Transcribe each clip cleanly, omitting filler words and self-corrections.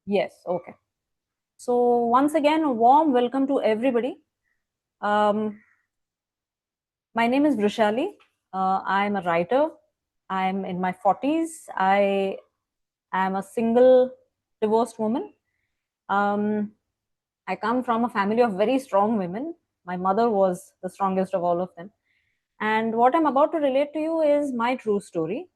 Yes, okay. So once again, a warm welcome to everybody. Um, my name is Vrushali. I'm a writer. I'm in my 40s. I am a single divorced woman. Um, I come from a family of very strong women. My mother was the strongest of all of them. And what I'm about to relate to you is my true story.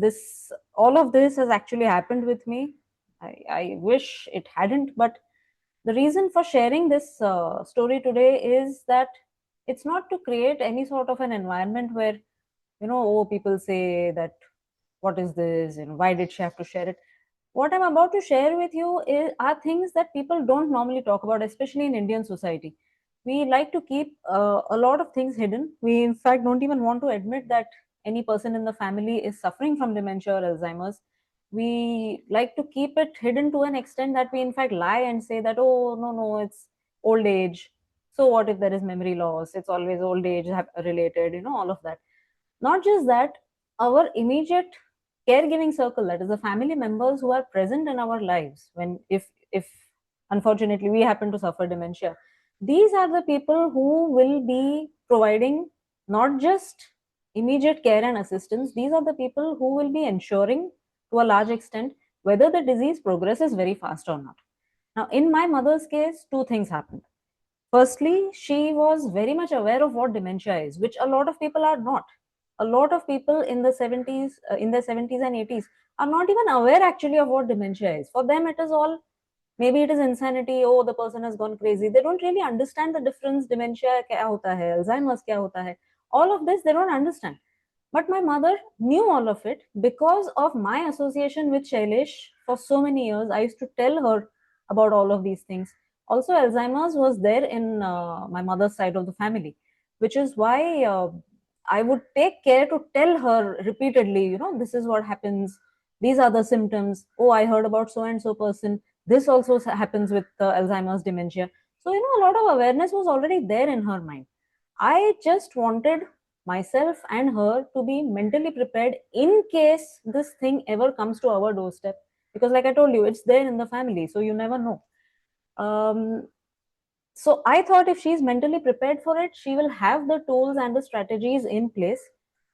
This all of this has actually happened with me. I wish it hadn't, but the reason for sharing this story today is that it's not to create any sort of an environment where oh, people say that what is this, why did she have to share it. What I'm about to share with you are things that people don't normally talk about, especially in Indian society. We like to keep a lot of things hidden. We, in fact, don't even want to admit that any person in the family is suffering from dementia or Alzheimer's. We like to keep it hidden to an extent that we, in fact, lie and say that, oh, no, no, it's old age. So, what if there is memory loss? It's always old age related, all of that. Not just that, our immediate caregiving circle, that is the family members who are present in our lives when if unfortunately we happen to suffer dementia, these are the people who will be providing not just immediate care and assistance. These are the people who will be ensuring to a large extent whether the disease progresses very fast or not. Now in my mother's case, two things happened. Firstly, she was very much aware of what dementia is, which a lot of people are not. A lot of people in the 70s, in their 70s and 80s, are not even aware actually of what dementia is. For them, it is all, maybe it is insanity. Oh, the person has gone crazy. They don't really understand the difference. Dementia kya hota hai, Alzheimer's kya hota hai. All of this they don't understand. But my mother knew all of it because of my association with Shailesh for so many years. I used to tell her about all of these things. Also, Alzheimer's was there in my mother's side of the family, which is why I would take care to tell her repeatedly, this is what happens. These are the symptoms. Oh, I heard about so and so person. This also happens with Alzheimer's dementia. So, a lot of awareness was already there in her mind. I just wanted myself and her to be mentally prepared in case this thing ever comes to our doorstep. Because, like I told you, it's there in the family, so you never know. Um, so I thought if she's mentally prepared for it, she will have the tools and the strategies in place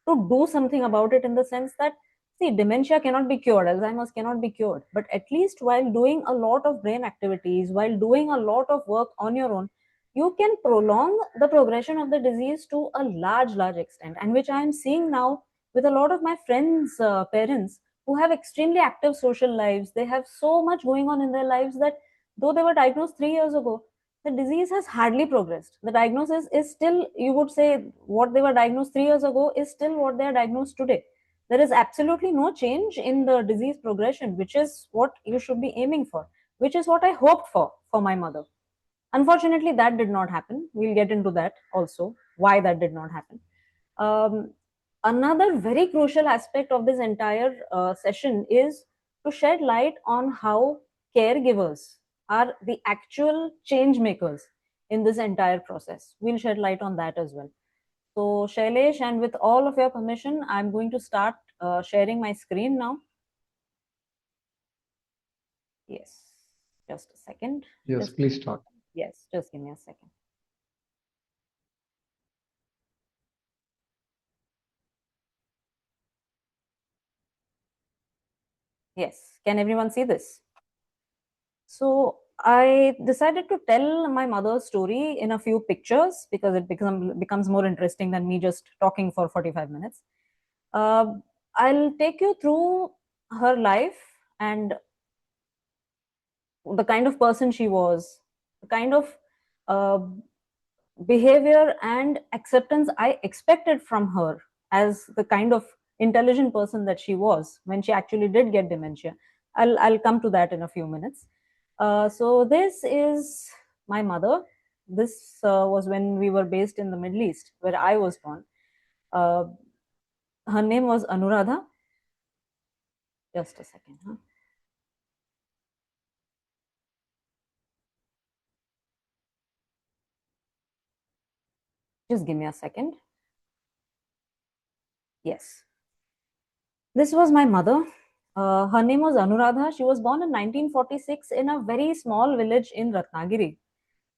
to do something about it, in the sense that, see, dementia cannot be cured, Alzheimer's cannot be cured, but at least while doing a lot of brain activities, while doing a lot of work on your own, you can prolong the progression of the disease to a large extent, and which I am seeing now with a lot of my friends' parents who have extremely active social lives. They have so much going on in their lives that though they were diagnosed 3 years ago, the disease has hardly progressed. The diagnosis is still, you would say, what they were diagnosed 3 years ago is still what they are diagnosed today. There is absolutely no change in the disease progression, which is what you should be aiming for, which is what I hoped for my mother. Unfortunately, that did not happen. We'll get into that also, why that did not happen. Um, Another very crucial aspect of this entire session is to shed light on how caregivers are the actual change makers in this entire process. We'll shed light on that as well. So, Shailesh, and with all of your permission, I'm going to start sharing my screen now. Yes, just a second. Yes, Just please start. yes, just give me a second. Yes, can everyone see this? So I decided to tell my mother's story in a few pictures because it becomes more interesting than me just talking for 45 minutes. Uh, I'll take you through her life and the kind of person she was, the kind of uh, behavior and acceptance I expected from her as the kind of intelligent person that she was when she actually did get dementia. I'll come to that in a few minutes. So this is my mother. This was when we were based in the Middle East, where I was born. Uh, Her name was Anuradha. Just a second, huh? Just give me a second. Yes, this was my mother. Her name was Anuradha. She was born in 1946 in a very small village in Ratnagiri.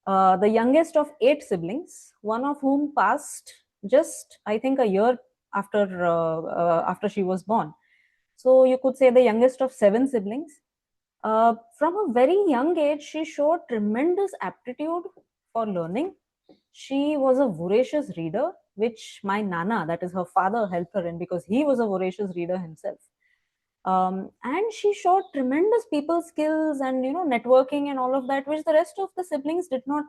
The youngest of 8 siblings, one of whom passed just, I think, a year after she was born. So you could say the youngest of 7 siblings. From a very young age, she showed tremendous aptitude for learning. She was a voracious reader, which my nana, that is her father, helped her in because he was a voracious reader himself. And she showed tremendous people skills and networking and all of that, which the rest of the siblings did not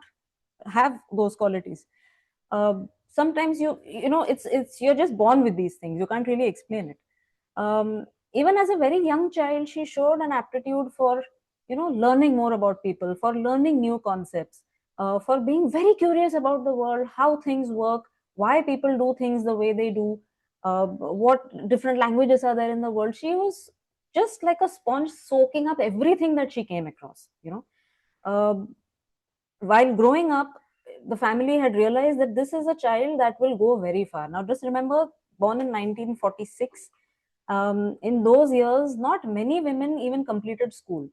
have those qualities. Sometimes it's you're just born with these things. You can't really explain it. Even as a very young child, she showed an aptitude for learning more about people, for learning new concepts, for being very curious about the world, how things work, why people do things the way they do, what different languages are there in the world. She was just like a sponge, soaking up everything that she came across. While growing up, the family had realized that this is a child that will go very far. Now, just remember, born in 1946, in those years, not many women even completed school.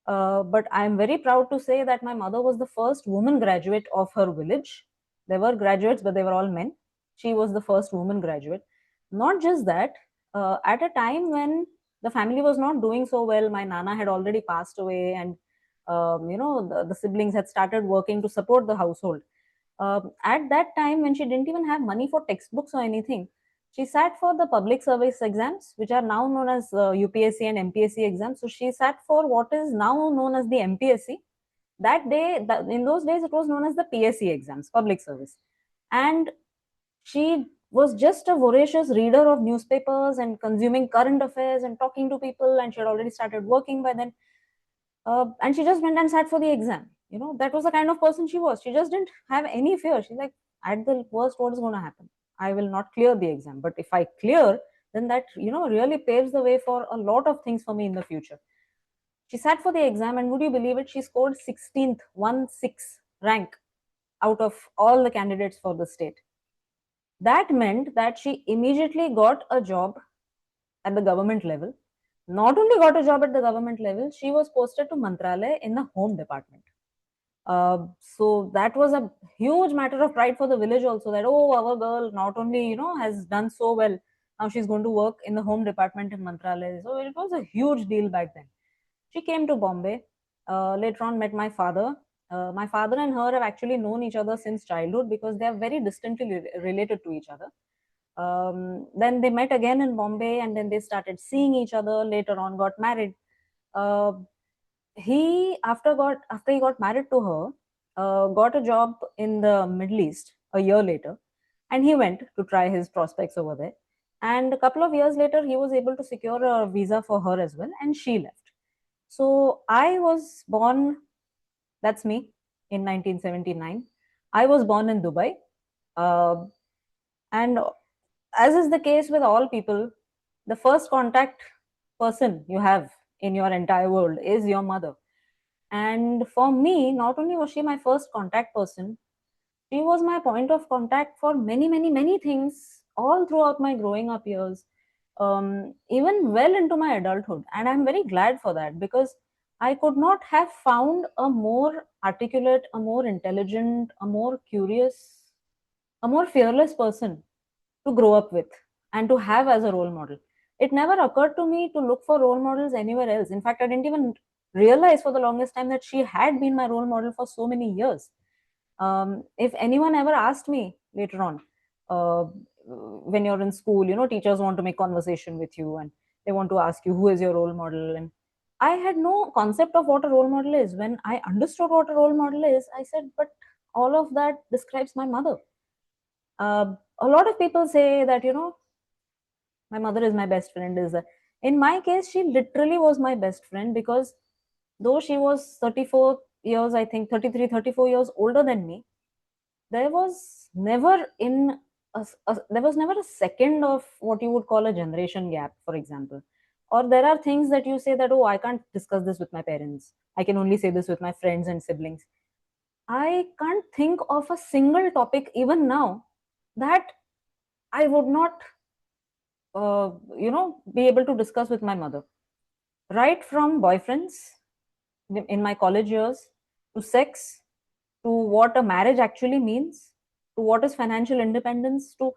But I'm very proud to say that my mother was the first woman graduate of her village. There were graduates, but they were all men. She was the first woman graduate. Not just that, at a time when the family was not doing so well, my nana had already passed away, and the siblings had started working to support the household. At that time, when she didn't even have money for textbooks or anything, she sat for the public service exams, which are now known as UPSC and MPSC exams. So she sat for what is now known as the MPSC. In those days, it was known as the PSC exams, public service. And she was just a voracious reader of newspapers and consuming current affairs and talking to people. And she had already started working by then. And she just went and sat for the exam. That was the kind of person she was. She just didn't have any fear. She's like, at the worst, what is going to happen? I will not clear the exam. But if I clear, then that, really paves the way for a lot of things for me in the future. She sat for the exam, and would you believe it? She scored 16th, 1-6 rank out of all the candidates for the state. That meant that she immediately got a job at the government level. Not only got a job at the government level, she was posted to Mantralaya in the home department. So that was a huge matter of pride for the village also, that our girl not only has done so well, now she's going to work in the home department in Mantralaya. So it was a huge deal back then. She came to Bombay, later on met my father. My father and her have actually known each other since childhood because they are very distantly related to each other. Then they met again in Bombay, and then they started seeing each other. Later on, got married. Uh, after he got married to her, got a job in the Middle East a year later, and he went to try his prospects over there. And a couple of years later, he was able to secure a visa for her as well, and she left. So I was born, that's me, in 1979. I was born in Dubai. Uh, and as is the case with all people, the first contact person you have in your entire world is your mother. And for me, not only was she my first contact person, she was my point of contact for many, many, many things all throughout my growing up years, even well into my adulthood. And I'm very glad for that because I could not have found a more articulate, a more intelligent, a more curious, a more fearless person to grow up with and to have as a role model. It never occurred to me to look for role models anywhere else. In fact, I didn't even realize for the longest time that she had been my role model for so many years. If anyone ever asked me later on, when you're in school, teachers want to make conversation with you and they want to ask you who is your role model. And I had no concept of what a role model is. When I understood what a role model is, I said, but all of that describes my mother. A lot of people say that my mother is my best friend. In my case, she literally was my best friend because though she was 34 years, I think 33, 34 years older than me, there was never there was never a second of what you would call a generation gap, for example. Or there are things that you say that, oh, I can't discuss this with my parents, I can only say this with my friends and siblings. I can't think of a single topic even now that I would not be able to discuss with my mother. right from boyfriends in my college years, to sex, to what a marriage actually means, to what is financial independence, to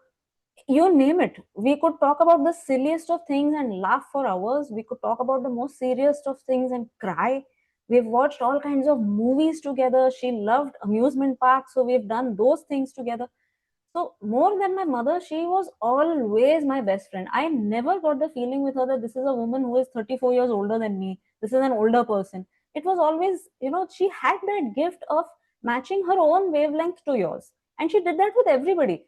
you name it. We could talk about the silliest of things and laugh for hours. We could talk about the most serious of things and cry. We've watched all kinds of movies together. She loved amusement parks, so we've done those things together. So, more than my mother, she was always my best friend. I never got the feeling with her that this is a woman who is 34 years older than me. This is an older person. It was always, she had that gift of matching her own wavelength to yours. And she did that with everybody.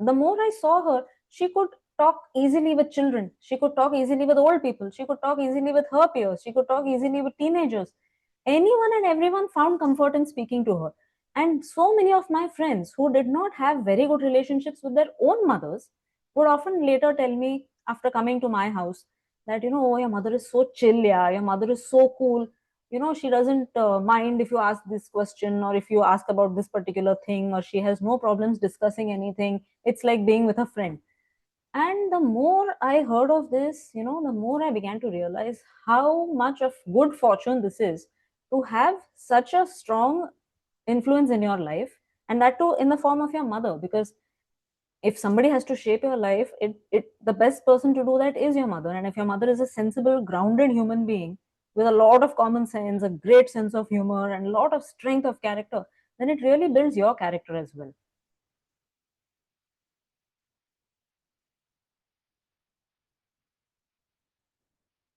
The more I saw her, she could talk easily with children. She could talk easily with old people. She could talk easily with her peers. She could talk easily with teenagers. Anyone and everyone found comfort in speaking to her. And so many of my friends who did not have very good relationships with their own mothers would often later tell me after coming to my house that, oh, your mother is so chill, yeah, your mother is so cool. She doesn't mind if you ask this question or if you ask about this particular thing, or she has no problems discussing anything. It's like being with a friend. And the more I heard of this, the more I began to realize how much of good fortune this is to have such a strong influence in your life, and that too in the form of your mother. Because if somebody has to shape your life, it the best person to do that is your mother. And if your mother is a sensible, grounded human being with a lot of common sense, a great sense of humor, and a lot of strength of character, then it really builds your character as well.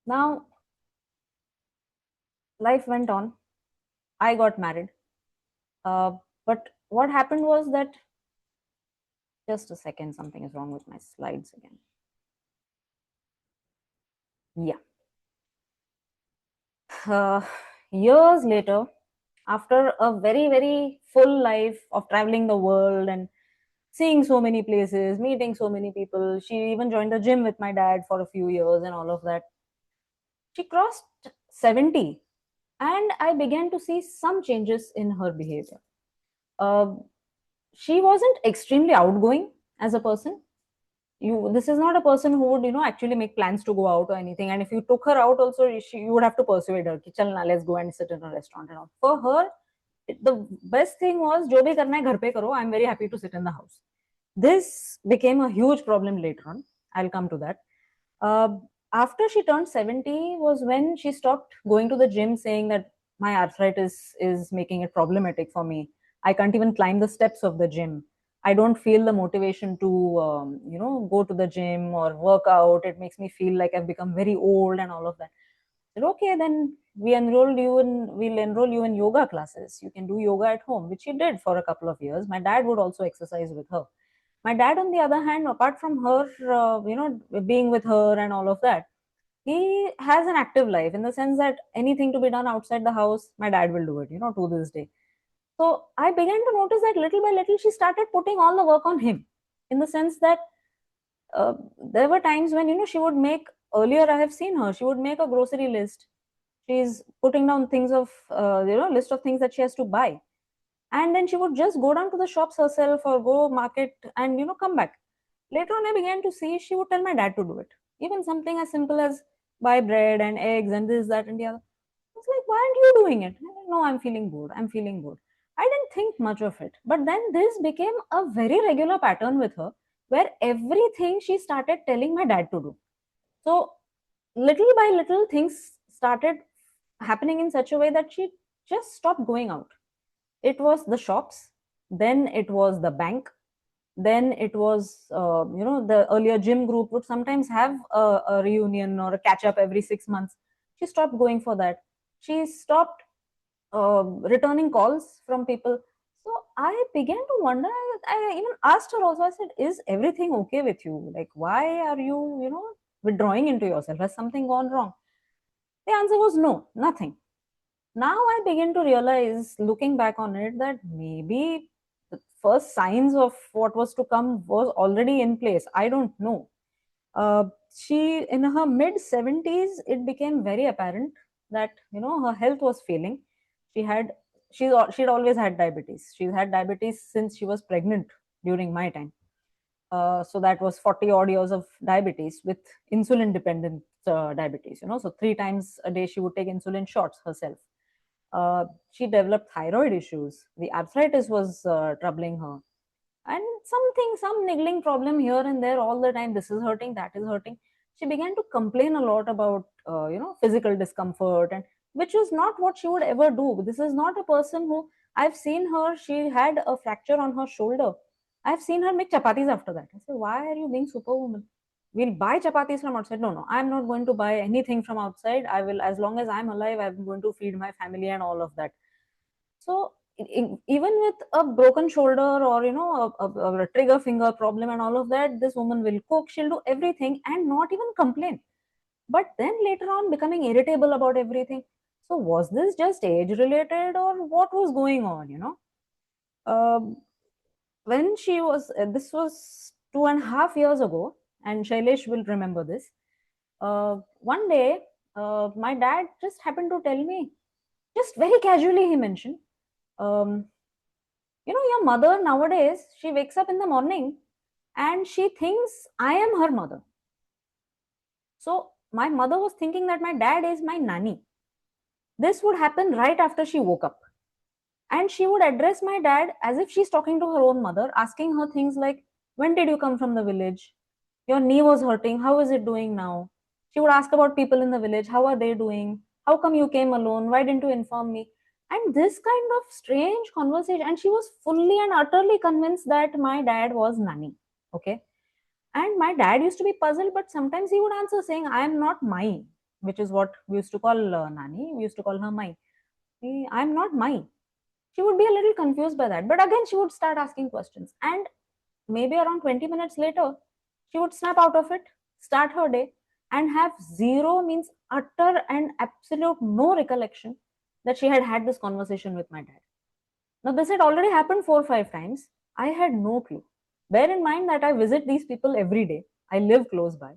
Now, life went on. I got married. Uh, but what happened was that, just a second, something is wrong with my slides again. Yeah. Uh, Years later, after a very, very full life of traveling the world and seeing so many places, meeting so many people, she even joined the gym with my dad for a few years and all of that. She crossed 70, and I began to see some changes in her behavior. Uh, she wasn't extremely outgoing as a person. This is not a person who would actually make plans to go out or anything, and if you took her out also, you would have to persuade her ki, Chal na, let's go and sit in a restaurant and all. For her, the best thing was, jo bhi karna hai ghar pe karo, I'm very happy to sit in the house. This became a huge problem later on. I'll come to that. uh, After she turned 70 was when she stopped going to the gym, saying that my arthritis is making it problematic for me. I can't even climb the steps of the gym. I don't feel the motivation to, go to the gym or work out. It makes me feel like I've become very old and all of that. I said, okay, then we'll enroll you in yoga classes. You can do yoga at home, which she did for a couple of years. My dad would also exercise with her. My dad, on the other hand, apart from her, being with her and all of that, he has an active life in the sense that anything to be done outside the house, my dad will do it, to this day. So I began to notice that little by little, she started putting all the work on him, in the sense that there were times when, she would make, earlier I have seen her, she would make a grocery list. She's putting down things of, list of things that she has to buy, and then she would just go down to the shops herself or go market and come back. Later on, I began to see she would tell my dad to do it, even something as simple as buy bread and eggs and this, that, and the other. I was like, why aren't you doing it? No, I'm feeling bored, I didn't think much of it, but then this became a very regular pattern with her, where everything she started telling my dad to do. So little by little, things started happening in such a way that she just stopped going out. It was the shops, then it was the bank, then it was, the earlier gym group would sometimes have a reunion or a catch up every 6 months. She stopped going for that. She stopped returning calls from people. So I began to wonder. I even asked her also. I said, "Is everything okay with you? Like, why are you, withdrawing into yourself? Has something gone wrong?" The answer was no, nothing. Now I begin to realize, looking back on it, that maybe the first signs of what was to come was already in place. I don't know. She, in her mid 70s, it became very apparent that her health was failing. She had she'd always had diabetes. She's had diabetes since she was pregnant during my time. So that was 40 odd years of diabetes with insulin dependent diabetes, so 3 times a day she would take insulin shots herself. She developed thyroid issues. The arthritis was troubling her, and some niggling problem here and there all the time. This is hurting, that is hurting. She began to complain a lot about physical discomfort, and which was not what she would ever do. This is not a person who, I've seen her, she had a fracture on her shoulder. I've seen her make chapatis after that. I said, why are you being superwoman? We'll buy chapatis from outside. No, I'm not going to buy anything from outside. I will, as long as I'm alive, I'm going to feed my family and all of that. So even with a broken shoulder, or a trigger finger problem and all of that, this woman will cook, she'll do everything and not even complain. But then later on becoming irritable about everything. So was this just age related, or what was going on? Um, when she was this was 2.5 years ago, and Shailesh will remember this. One day, my dad just happened to tell me, just very casually, he mentioned, um, your mother nowadays, she wakes up in the morning and she thinks I am her mother. So my mother was thinking that my dad is my nanny. This would happen right after she woke up. And she would address my dad as if she's talking to her own mother, asking her things like, when did you come from the village? Your knee was hurting. How is it doing now? She would ask about people in the village. How are they doing? How come you came alone? Why didn't you inform me? And this kind of strange conversation. And she was fully and utterly convinced that my dad was nanny. Okay. And my dad used to be puzzled, but sometimes he would answer saying, I am not my, which is what we used to call nanny. We used to call her my. I'm not my. She would be a little confused by that. But again, she would start asking questions. And maybe around 20 minutes later, she would snap out of it, start her day, and have zero, means utter and absolute no recollection that she had had this conversation with my dad. Now, this had already happened 4 or 5 times. I had no clue. Bear in mind that I visit these people every day. I live close by.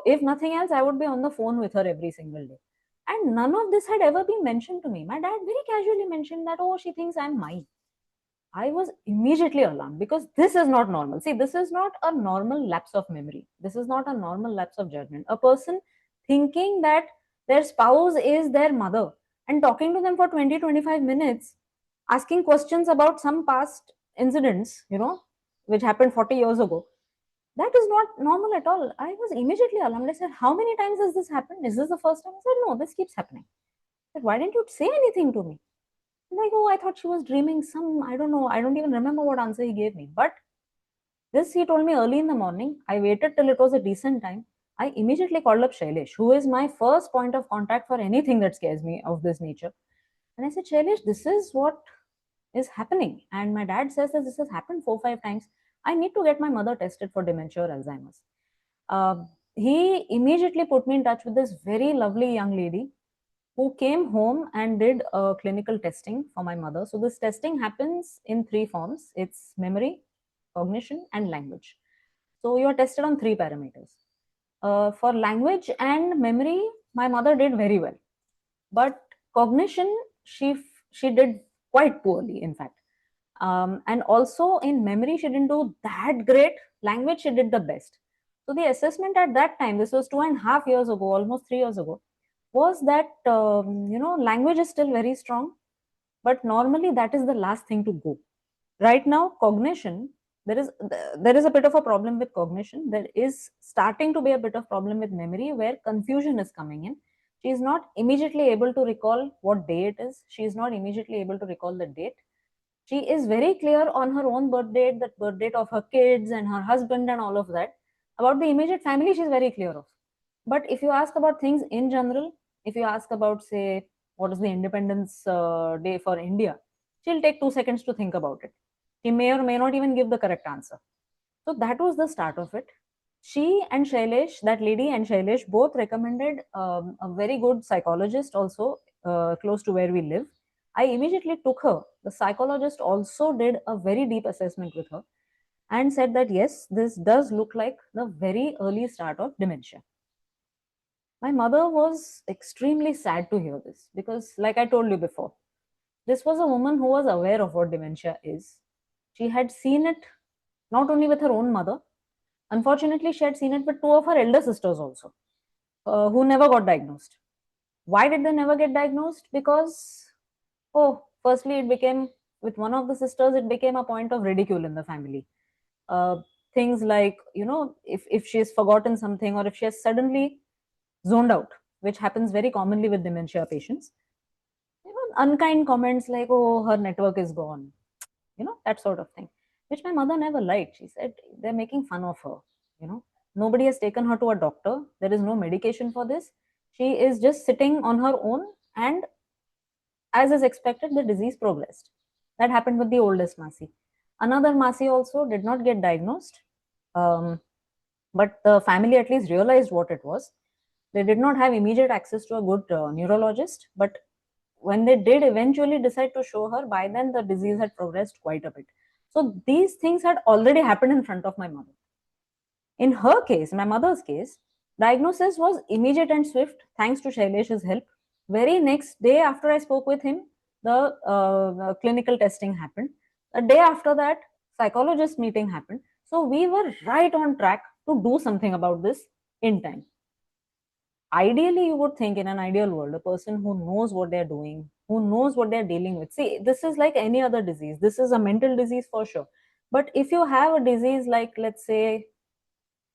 If nothing else, I would be on the phone with her every single day. And none of this had ever been mentioned to me. My dad very casually mentioned that, oh, she thinks I'm mine. I was immediately alarmed because this is not normal. See, this is not a normal lapse of memory. This is not a normal lapse of judgment. A person thinking that their spouse is their mother and talking to them for 20-25 minutes, asking questions about some past incidents, which happened 40 years ago. That is not normal at all. I was immediately alarmed. I said, how many times has this happened? Is this the first time? I said, no, this keeps happening. I said, why didn't you say anything to me? Like, oh, I thought she was dreaming some, I don't know, I don't even remember what answer he gave me. But this he told me early in the morning. I waited till it was a decent time. I immediately called up Shailesh, who is my first point of contact for anything that scares me of this nature. And I said, Shailesh, this is what is happening. And my dad says that this has happened 4 or 5 times. I need to get my mother tested for dementia or Alzheimer's. He immediately put me in touch with this very lovely young lady who came home and did a clinical testing for my mother. So this testing happens in 3 forms. It's memory, cognition, and language. So you are tested on 3 parameters. For language and memory, my mother did very well, but cognition, she did quite poorly, in fact. And also in memory, she didn't do that great. Language, she did the best. So the assessment at that time, this was 2.5 years ago, almost 3 years ago, was that language is still very strong, but normally that is the last thing to go. Right now, cognition, there is a bit of a problem with cognition. There is starting to be a bit of problem with memory, where confusion is coming in. She is not immediately able to recall what day it is. She is not immediately able to recall the date. She is very clear on her own birth date, the birth date of her kids and her husband and all of that. About the immediate family, she's very clear of. But if you ask about things in general, if you ask about, say, what is the Independence Day for India, she'll take 2 seconds to think about it. She may or may not even give the correct answer. So that was the start of it. She and Shailesh, that lady and Shailesh, both recommended a very good psychologist also close to where we live. I immediately took her. The psychologist also did a very deep assessment with her and said that yes, this does look like the very early start of dementia. My mother was extremely sad to hear this because, like I told you before, this was a woman who was aware of what dementia is. She had seen it not only with her own mother. Unfortunately, she had seen it with two of her elder sisters also, who never got diagnosed. Why did they never get diagnosed? Because, oh, firstly, it became, with one of the sisters, it became a point of ridicule in the family. Uh, Things like, if she has forgotten something, or if she has suddenly zoned out, which happens very commonly with dementia patients, unkind comments like, oh, her network is gone, that sort of thing, which my mother never liked. She said, they're making fun of her. you know Nobody has taken her to a doctor. There is no medication for this. She is just sitting on her own, and as is expected, the disease progressed. That happened with the oldest Masi. Another Masi also did not get diagnosed, um, but the family at least realized what it was. They did not have immediate access to a good neurologist, but when they did eventually decide to show her, by then the disease had progressed quite a bit. So these things had already happened in front of my mother. In her case, my mother's case, diagnosis was immediate and swift thanks to Shailesh's help. Very next day after I spoke with him, the clinical testing happened. A day after that, psychologist meeting happened. So we were right on track to do something about this in time. Ideally, you would think, in an ideal world, a person who knows what they're doing, who knows what they're dealing with. See, this is like any other disease. This is a mental disease for sure. But if you have a disease like, let's say,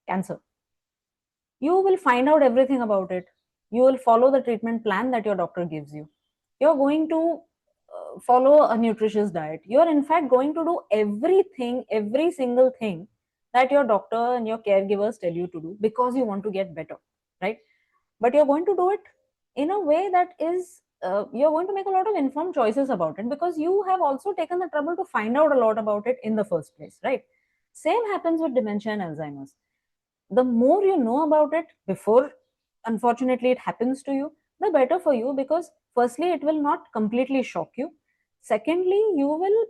cancer, you will find out everything about it. You will follow the treatment plan that your doctor gives you. You're going to follow a nutritious diet. You're, in fact, going to do everything, every single thing that your doctor and your caregivers tell you to do because you want to get better, right? But you're going to do it in a way that is, you're going to make a lot of informed choices about it because you have also taken the trouble to find out a lot about it in the first place, right? Same happens with dementia and Alzheimer's. The more you know about it before, unfortunately, it happens to you, the better for you, because firstly, it will not completely shock you. Secondly, you will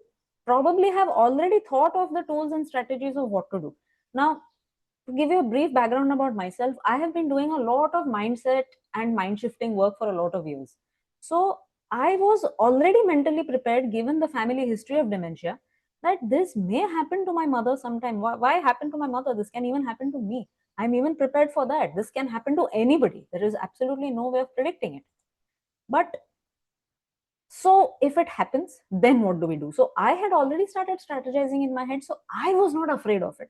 probably have already thought of the tools and strategies of what to do. Now, to give you a brief background about myself, I have been doing a lot of mindset and mind shifting work for a lot of years. So I was already mentally prepared, given the family history of dementia, that this may happen to my mother sometime. Why happen to my mother? This can even happen to me. I'm even prepared for that. This can happen to anybody. There is absolutely no way of predicting it. But so if it happens, then what do we do? So I had already started strategizing in my head. So I was not afraid of it.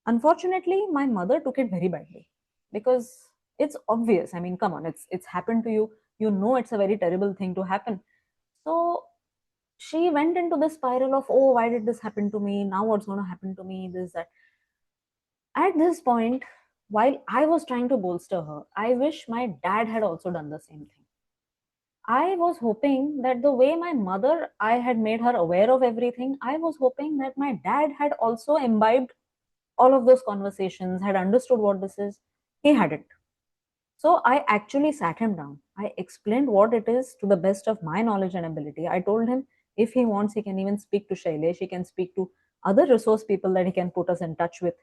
Unfortunately, my mother took it very badly because it's obvious. I mean, come on, it's happened to you. You know, it's a very terrible thing to happen. So she went into the spiral of, oh, why did this happen to me? Now what's going to happen to me? This, that. At this point, while I was trying to bolster her, I wish my dad had also done the same thing. I was hoping that the way my mother, I had made her aware of everything, I was hoping that my dad had also imbibed all of those conversations, had understood what this is. He hadn't. So I actually sat him down. I explained what it is to the best of my knowledge and ability. I told him if he wants, he can even speak to Shailesh, he can speak to other resource people that he can put us in touch with.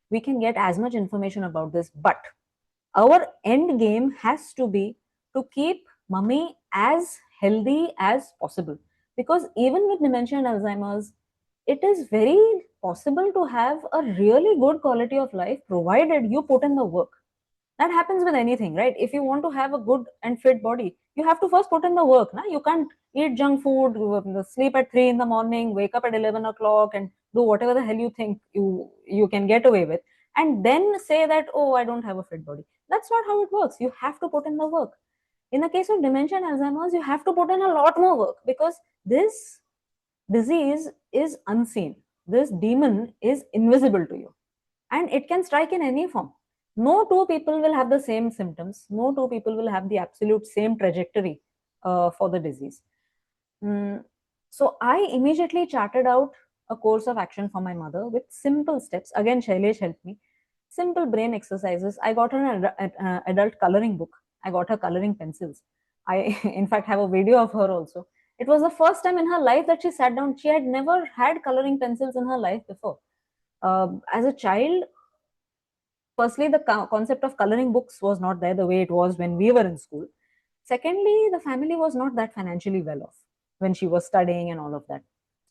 We can get as much information about this, but our end game has to be to keep mummy as healthy as possible. Because even with dementia and Alzheimer's, it is very possible to have a really good quality of life provided you put in the work. That happens with anything, right? If you want to have a good and fit body, you have to first put in the work. Nah? You can't eat junk food, sleep at 3 in the morning, wake up at 11 o'clock, and do whatever the hell you think you can get away with, and then say that, oh, I don't have a fit body. That's not how it works. You have to put in the work. In the case of dementia and Alzheimer's, you have to put in a lot more work because this disease is unseen. This demon is invisible to you, and it can strike in any form. No two people will have the same symptoms. No two people will have the absolute same trajectory for the disease. Mm, so I immediately charted out a course of action for my mother with simple steps. Again, Shailesh helped me. Simple brain exercises. I got her an adult coloring book. I got her coloring pencils. I, in fact, have a video of her also. It was the first time in her life that she sat down. She had never had coloring pencils in her life before. As a child, firstly, the concept of coloring books was not there the way it was when we were in school. Secondly, the family was not that financially well off when she was studying and all of that.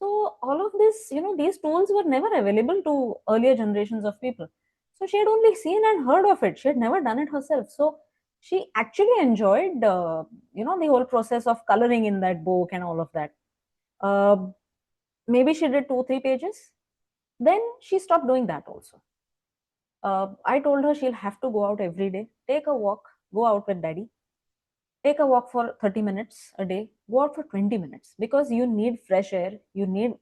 So all of this, these tools were never available to earlier generations of people. So she had only seen and heard of it. She had never done it herself. So she actually enjoyed, the whole process of coloring in that book and all of that. Uh, Maybe she did 2, 3 pages. Then she stopped doing that also. I told her she'll have to go out every day, take a walk, go out with daddy, take a walk for 30 minutes a day, go out for 20 minutes because you need fresh air, you need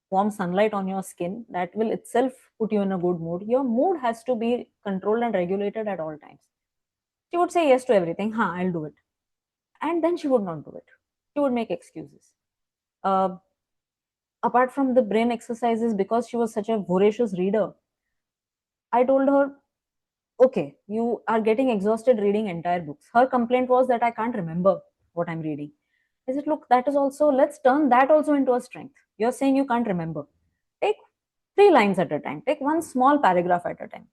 warm sunlight on your skin. That will itself put you in a good mood. Your mood has to be controlled and regulated at all times. She would say yes to everything. I'll do it. And then she would not do it. She would make excuses. Uh, Apart from the brain exercises, because she was such a voracious reader, I told her, okay, you are getting exhausted reading entire books. Her complaint was that I can't remember what I'm reading. I said, look, that is also, let's turn that also into a strength. You're saying you can't remember. Take 3 lines at a time. Take one small paragraph at a time.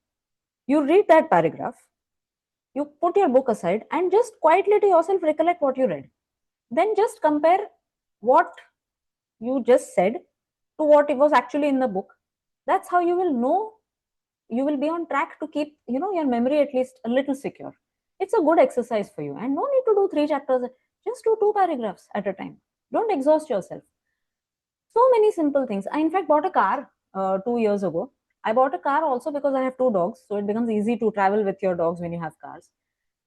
You read that paragraph, you put your book aside and just quietly to yourself recollect what you read. Then just compare what you just said to what it was actually in the book. That's how you will know, you will be on track to keep, your memory at least a little secure. It's a good exercise for you, and no need to do 3 chapters. Just do 2 paragraphs at a time. Don't exhaust yourself. So many simple things. I in fact bought a car 2 years ago. I bought a car also because I have 2 dogs, so it becomes easy to travel with your dogs when you have cars.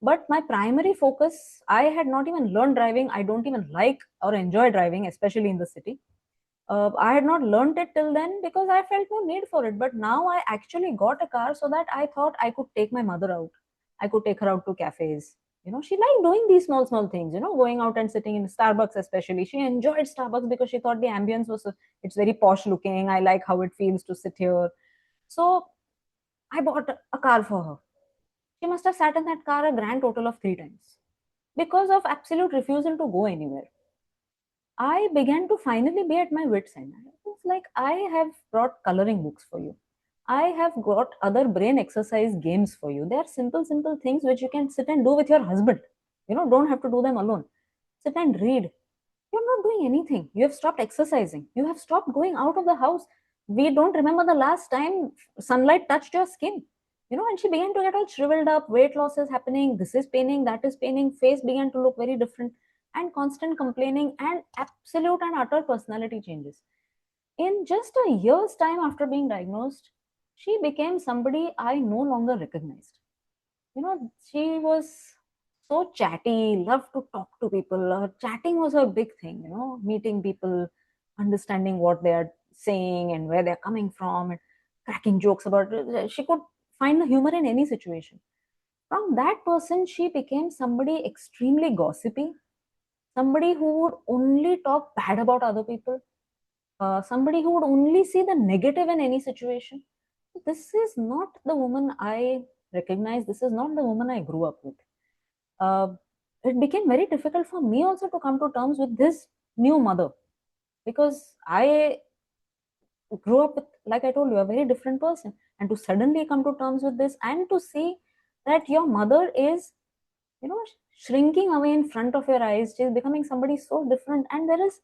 But my primary focus, I had not even learned driving. I don't even like or enjoy driving, especially in the city. I had not learned it till then because I felt no need for it. But now I actually got a car so that I thought I could take my mother out. I could take her out to cafes. She liked doing these small, small things, going out and sitting in Starbucks, especially. She enjoyed Starbucks because she thought the ambience was, it's very posh looking. I like how it feels to sit here. So I bought a car for her. She must have sat in that car a grand total of 3 times because of absolute refusal to go anywhere. I began to finally be at my wits' end. It was like, I have brought coloring books for you. I have got other brain exercise games for you. They are simple, simple things which you can sit and do with your husband. Don't have to do them alone. Sit and read. You're not doing anything. You have stopped exercising. You have stopped going out of the house. We don't remember the last time sunlight touched your skin. And she began to get all shriveled up, weight loss is happening, this is paining, that is paining, face began to look very different, and constant complaining and absolute and utter personality changes. In just a year's time after being diagnosed, she became somebody I no longer recognized. She was so chatty, loved to talk to people. Chatting was her big thing, meeting people, understanding what they are saying and where they're coming from, and cracking jokes about it. She could find the humor in any situation. From that person, she became somebody extremely gossipy, somebody who would only talk bad about other people, somebody who would only see the negative in any situation. This is not the woman I recognize. This is not the woman I grew up with. Uh, it became very difficult for me also to come to terms with this new mother because I grew up with, like I told you, a very different person. And to suddenly come to terms with this and to see that your mother is, shrinking away in front of your eyes, she's becoming somebody so different, and there is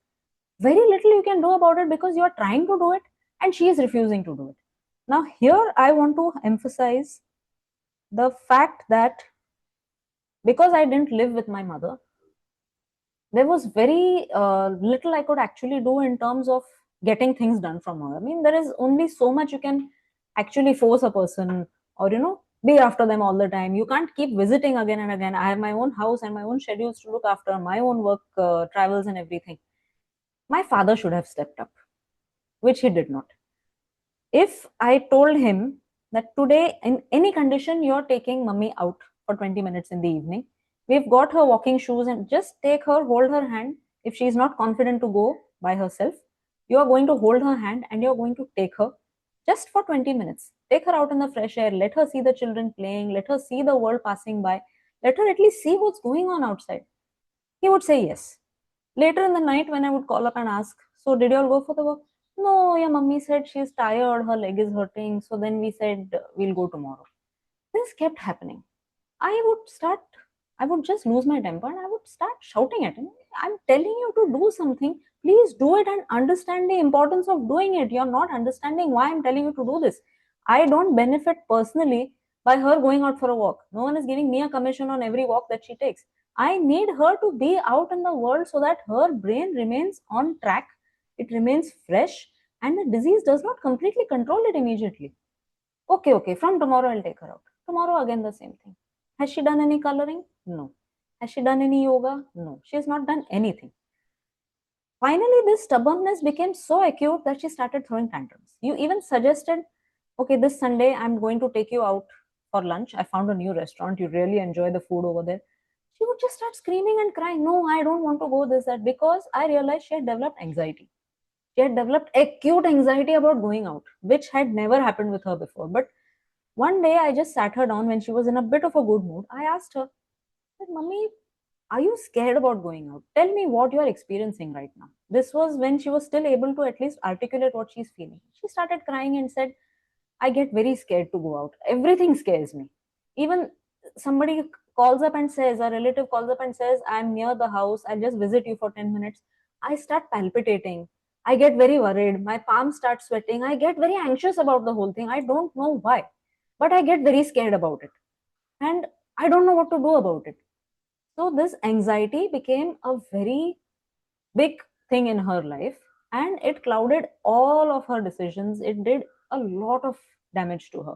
very little you can do about it because you are trying to do it and she is refusing to do it. Now, here I want to emphasize the fact that because I didn't live with my mother, there was very little I could actually do in terms of getting things done from her. I mean, there is only so much you can actually force a person or, be after them all the time. You can't keep visiting again and again. I have my own house and my own schedules to look after, my own work, travels, and everything. My father should have stepped up, which he did not. If I told him that today, in any condition, you're taking mummy out for 20 minutes in the evening, we've got her walking shoes, and just take her, hold her hand. If she's not confident to go by herself, you are going to hold her hand and you're going to take her just for 20 minutes. Take her out in the fresh air, let her see the children playing, let her see the world passing by, let her at least see what's going on outside. He would say yes. Later in the night, when I would call up and ask, so did you all go for the walk? No, your mummy said she's tired, her leg is hurting. So then we said, we'll go tomorrow. This kept happening. I would just lose my temper and I would start shouting at him. I'm telling you to do something. Please do it and understand the importance of doing it. You're not understanding why I'm telling you to do this. I don't benefit personally by her going out for a walk. No one is giving me a commission on every walk that she takes. I need her to be out in the world so that her brain remains on track, it remains fresh, and the disease does not completely control it immediately. Okay, okay, from tomorrow I'll take her out. Tomorrow again the same thing. Has she done any coloring? No. Has she done any yoga? No. She has not done anything. Finally, this stubbornness became so acute that she started throwing tantrums. You even suggested, okay, this Sunday I'm going to take you out for lunch. I found a new restaurant. You really enjoy the food over there. She would just start screaming and crying. No, I don't want to go this, that, because I realized she had developed anxiety. She had developed acute anxiety about going out, which had never happened with her before. But one day I just sat her down when she was in a bit of a good mood. I asked her, I said, Mummy, are you scared about going out? Tell me what you are experiencing right now. This was when she was still able to at least articulate what she's feeling. She started crying and said, I get very scared to go out. Everything scares me. Even somebody calls up and says, a relative calls up and says, I'm near the house, I'll just visit you for 10 minutes. I start palpitating. I get very worried. My palms start sweating. I get very anxious about the whole thing. I don't know why, but I get very scared about it. And I don't know what to do about it. So this anxiety became a very big thing in her life, and it clouded all of her decisions. It did a lot of damage to her.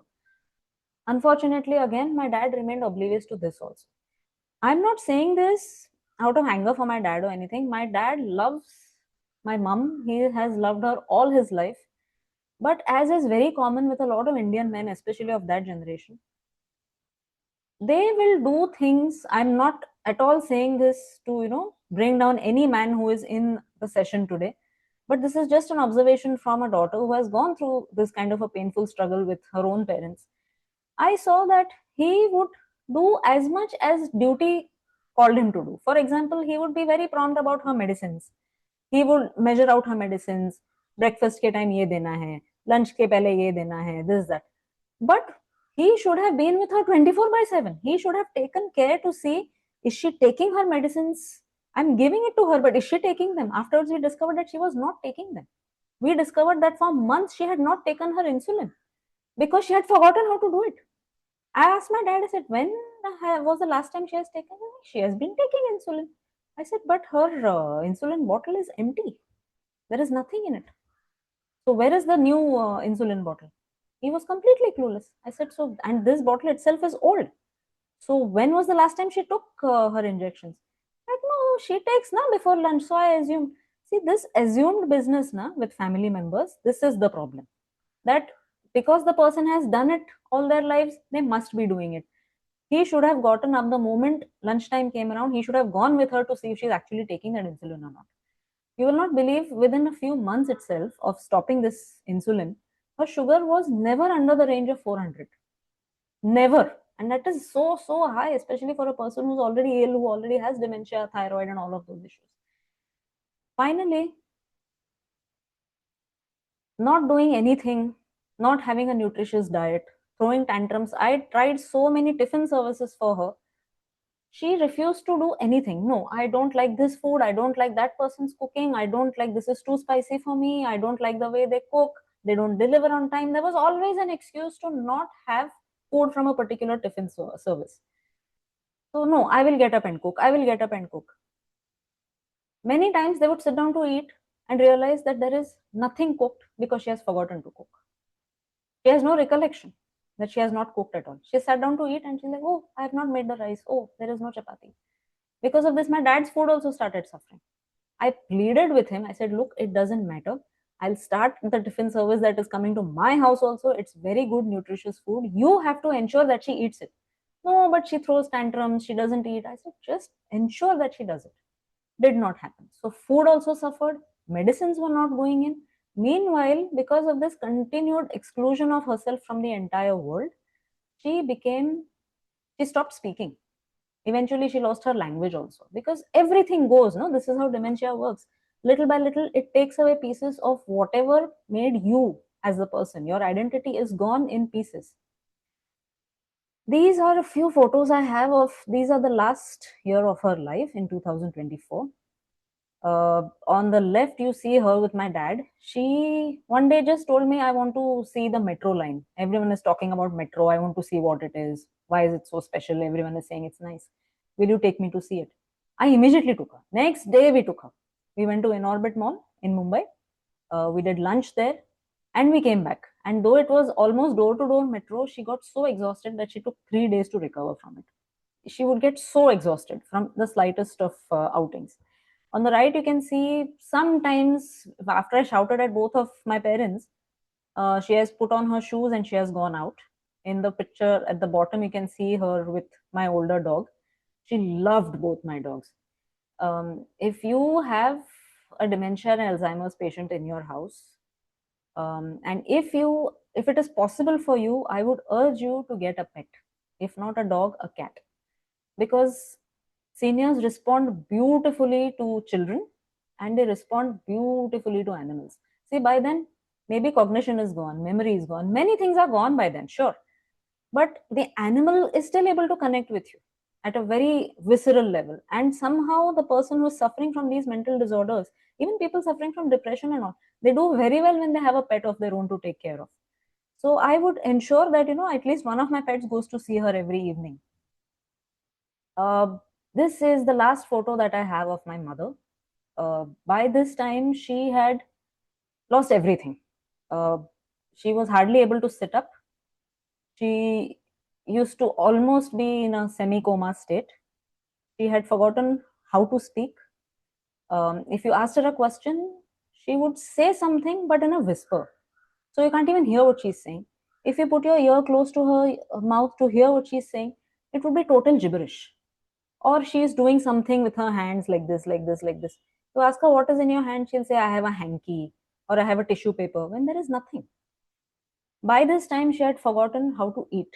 Unfortunately, again, my dad remained oblivious to this also. I'm not saying this out of anger for my dad or anything. My dad loves my mom. He has loved her all his life. But as is very common with a lot of Indian men, especially of that generation, they will do things. I'm not at all saying this to, bring down any man who is in the session today. But this is just an observation from a daughter who has gone through this kind of a painful struggle with her own parents. I saw that he would do as much as duty called him to do. For example, he would be very prompt about her medicines. He would measure out her medicines. Breakfast ke time ye dena hai, lunch ke pehle ye dena hai, this that. But he should have been with her 24/7. He should have taken care to see, is she taking her medicines? I'm giving it to her, but is she taking them? Afterwards, we discovered that she was not taking them. We discovered that for months she had not taken her insulin because she had forgotten how to do it. I asked my dad, I said, when was the last time she has taken it? She has been taking insulin. I said, but her insulin bottle is empty. There is nothing in it. So where is the new insulin bottle? He was completely clueless. I said, so, and this bottle itself is old. So when was the last time she took her injections? Like, no, she takes now before lunch. So I assumed. See, this assumed business na with family members, this is the problem. That because the person has done it all their lives, they must be doing it. He should have gotten up the moment lunchtime came around. He should have gone with her to see if she's actually taking that insulin or not. You will not believe, within a few months itself of stopping this insulin, her sugar was never under the range of 400. Never. And that is so, so high, especially for a person who's already ill, who already has dementia, thyroid, and all of those issues. Finally, not doing anything, not having a nutritious diet, throwing tantrums. I tried so many tiffin services for her. She refused to do anything. No, I don't like this food. I don't like that person's cooking. I don't like, this is too spicy for me. I don't like the way they cook. They don't deliver on time. There was always an excuse to not have food from a particular tiffin service. So, no, I will get up and cook. I will get up and cook. Many times they would sit down to eat and realize that there is nothing cooked because she has forgotten to cook. She has no recollection that she has not cooked at all. She sat down to eat and she's like, oh, I have not made the rice. Oh, there is no chapati. Because of this, my dad's food also started suffering. I pleaded with him. I said, look, it doesn't matter. I'll start the tiffin service that is coming to my house also. It's very good, nutritious food. You have to ensure that she eats it. No, but she throws tantrums. She doesn't eat. I said, just ensure that she does it. Did not happen. So food also suffered. Medicines were not going in. Meanwhile, because of this continued exclusion of herself from the entire world, she stopped speaking. Eventually, she lost her language also, because everything goes, no? This is how dementia works. Little by little, it takes away pieces of whatever made you as a person. Your identity is gone in pieces. These are a few photos I have of, these are the last year of her life in 2024. On the left, you see her with my dad. She one day just told me, I want to see the metro line. Everyone is talking about metro. I want to see what it is. Why is it so special? Everyone is saying it's nice. Will you take me to see it? I immediately took her. Next day, we took her. We went to Inorbit Mall in Mumbai. We did lunch there and we came back. And though it was almost door to door metro, she got so exhausted that she took 3 days to recover from it. She would get so exhausted from the slightest of outings. On the right, you can see sometimes after I shouted at both of my parents, she has put on her shoes and she has gone out. In the picture at the bottom, you can see her with my older dog. She loved both my dogs. If you have a dementia and Alzheimer's patient in your house, and if it is possible for you, I would urge you to get a pet. If not a dog, a cat, because seniors respond beautifully to children and they respond beautifully to animals. See, by then, maybe cognition is gone, memory is gone, many things are gone by then, sure. But the animal is still able to connect with you at a very visceral level. And somehow, the person who is suffering from these mental disorders, even people suffering from depression and all, they do very well when they have a pet of their own to take care of. So I would ensure that, at least one of my pets goes to see her every evening. This is the last photo that I have of my mother. By this time, she had lost everything. Uh, she was hardly able to sit up. She used to almost be in a semi coma state. She had forgotten how to speak. If you asked her a question, she would say something but in a whisper. So you can't even hear what she's saying. If you put your ear close to her mouth to hear what she's saying, it would be total gibberish. Or she is doing something with her hands like this, like this, like this. You ask her what is in your hand, she'll say, I have a hanky or I have a tissue paper, when there is nothing. By this time, she had forgotten how to eat.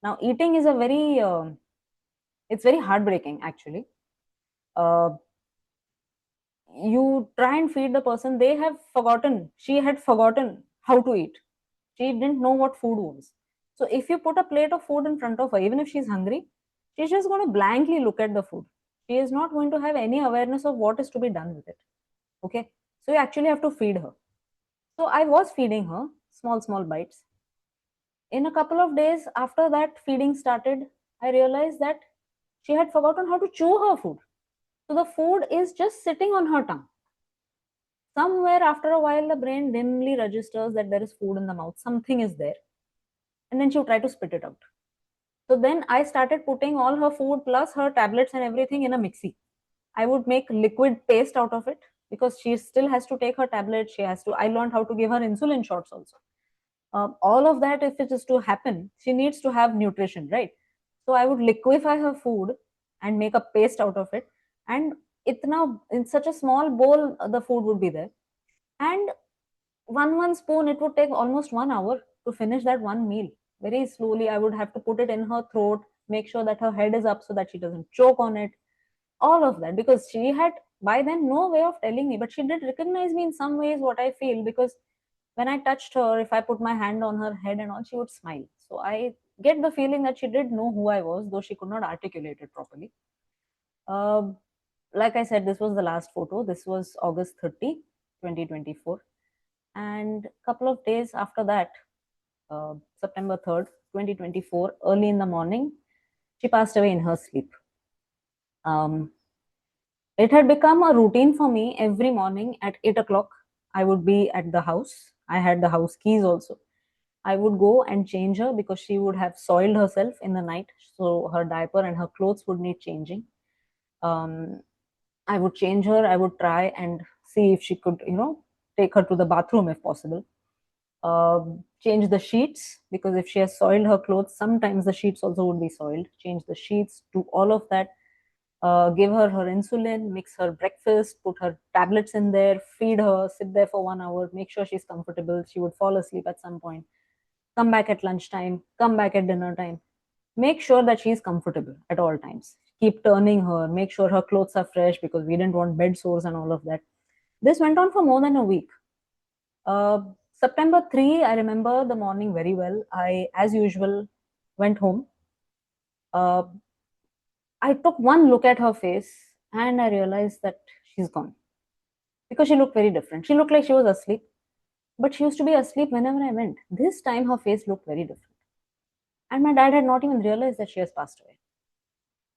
Now, eating is it's very heartbreaking actually. Uh, you try and feed the person, she had forgotten how to eat. She didn't know what food was. So if you put a plate of food in front of her, even if she's hungry, she's just going to blankly look at the food. She is not going to have any awareness of what is to be done with it. Okay. So you actually have to feed her. So I was feeding her small, small bites. In a couple of days after that feeding started, I realized that she had forgotten how to chew her food. So the food is just sitting on her tongue. Somewhere after a while, the brain dimly registers that there is food in the mouth, something is there, and then she would try to spit it out. So then I started putting all her food plus her tablets and everything in a mixie. I would make liquid paste out of it because she still has to take her tablet. I learned how to give her insulin shots also. All of that, if it is to happen, she needs to have nutrition, right? So I would liquefy her food and make a paste out of it. And it now, in such a small bowl, the food would be there. And one spoon, it would take almost 1 hour to finish that one meal. Very slowly, I would have to put it in her throat, make sure that her head is up so that she doesn't choke on it. All of that, because she had by then no way of telling me, but she did recognize me in some ways, what I feel, because when I touched her, if I put my hand on her head and all, she would smile. So I get the feeling that she did know who I was, though she could not articulate it properly. Uh, like I said, this was the last photo. This was August 30, 2024. And a couple of days after that, September 3rd, 2024, early in the morning, she passed away in her sleep. It had become a routine for me every morning at 8 o'clock. I would be at the house. I had the house keys also. I would go and change her because she would have soiled herself in the night. So her diaper and her clothes would need changing. I would change her. I would try and see if she could, take her to the bathroom if possible. Change the sheets, because if she has soiled her clothes, sometimes the sheets also would be soiled. Change the sheets, do all of that. Give her insulin, mix her breakfast, put her tablets in there, feed her, sit there for 1 hour, make sure she's comfortable. She would fall asleep at some point, come back at lunchtime, come back at dinner time. Make sure that she's comfortable at all times. Keep turning her, make sure her clothes are fresh, because we didn't want bed sores and all of that. This went on for more than a week. September 3, I remember the morning very well. I, as usual, went home. I took one look at her face and I realized that she's gone. because she looked very different. She looked like she was asleep, but she used to be asleep whenever I went. This time her face looked very different. And my dad had not even realized that she has passed away.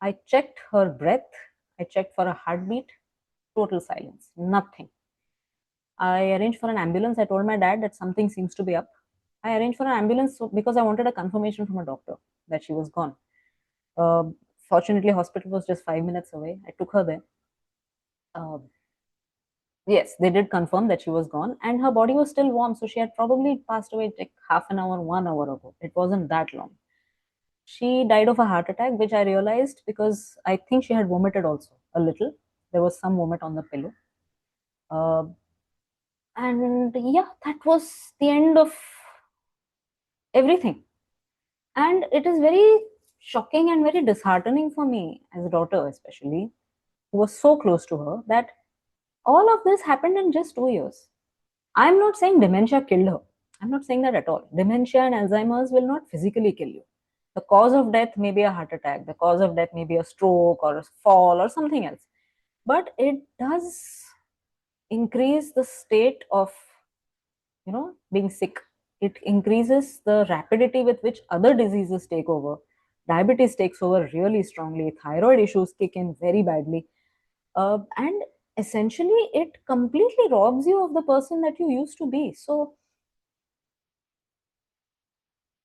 I checked her breath, I checked for a heartbeat, total silence, nothing. I arranged for an ambulance. I told my dad that something seems to be up. I arranged for an ambulance because I wanted a confirmation from a doctor that she was gone. Uh, Fortunately, hospital was just 5 minutes away. I took her there. Uh, yes, they did confirm that she was gone, and her body was still warm, so she had probably passed away like half an hour, 1 hour ago. It wasn't that long. She died of a heart attack, which I realized because I think she had vomited also a little. There was some vomit on the pillow. Uh, and yeah, that was the end of everything. And it is very shocking and very disheartening for me as a daughter, especially, who was so close to her, that all of this happened in just 2 years. I'm not saying dementia killed her. I'm not saying that at all. Dementia and Alzheimer's will not physically kill you. The cause of death may be a heart attack, the cause of death may be a stroke or a fall or something else. But it does increase the state of, being sick. It increases the rapidity with which other diseases take over. Diabetes takes over really strongly, thyroid issues kick in very badly. And essentially it completely robs you of the person that you used to be. So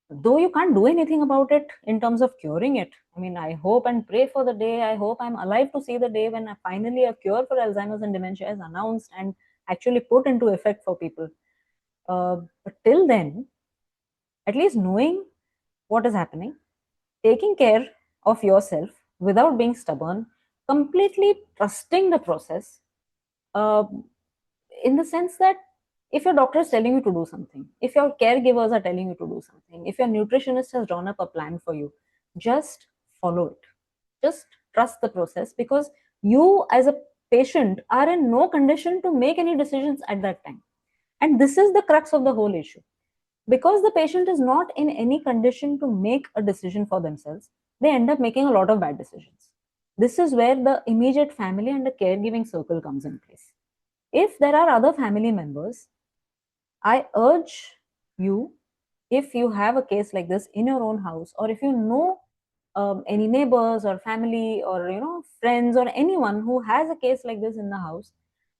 though you can't do anything about it in terms of curing it, I mean, I hope and pray for the day, I hope I'm alive to see the day when finally a cure for Alzheimer's and dementia is announced and actually put into effect for people. But till then, at least knowing what is happening, taking care of yourself without being stubborn, completely trusting the process, uh, in the sense that if your doctor is telling you to do something, if your caregivers are telling you to do something, if your nutritionist has drawn up a plan for you, just follow it. Just trust the process, because you as a patient are in no condition to make any decisions at that time. And this is the crux of the whole issue. Because the patient is not in any condition to make a decision for themselves, they end up making a lot of bad decisions. This is where the immediate family and the caregiving circle comes in place. If there are other family members, I urge you, if you have a case like this in your own house, or if you know any neighbors or family or friends or anyone who has a case like this in the house,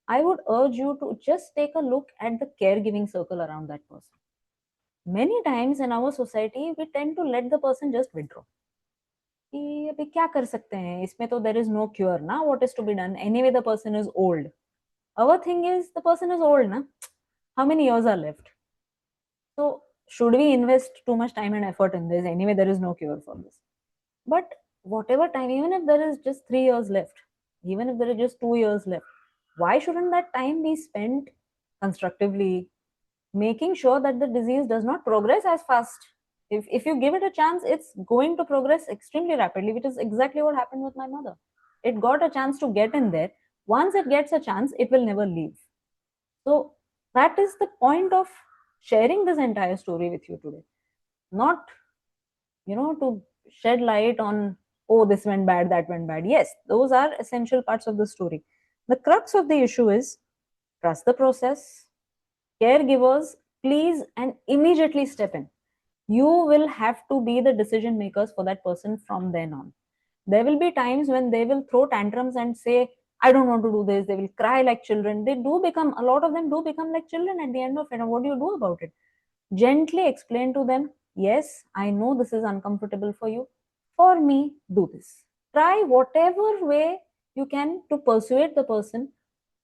I would urge you to just take a look at the caregiving circle around that person. Many times in our society, we tend to let the person just withdraw. कि अभी क्या कर सकते हैं इसमें तो there is no cure ना, what is to be done, anyway the person is old. Our thing is the person is old na, how many years are left, so should we invest too much time and effort in this, anyway there is no cure for this. But whatever time, even if there is just 3 years left, even if there is just 2 years left, why shouldn't that time be spent constructively, making sure that the disease does not progress as fast? If you give it a chance, it's going to progress extremely rapidly, which is exactly what happened with my mother. It got a chance to get in there. Once it gets a chance, it will never leave. So that is the point of sharing this entire story with you today. Not, to shed light on, oh, this went bad, that went bad. Yes, those are essential parts of the story. The crux of the issue is trust the process. Caregivers, please and immediately step in. You will have to be the decision makers for that person from then on. There will be times when they will throw tantrums and say, I don't want to do this. They will cry like children. They do become, a lot of them do become like children at the end of it. And what do you do about it? Gently explain to them, yes, I know this is uncomfortable for you. For me, do this. Try whatever way you can to persuade the person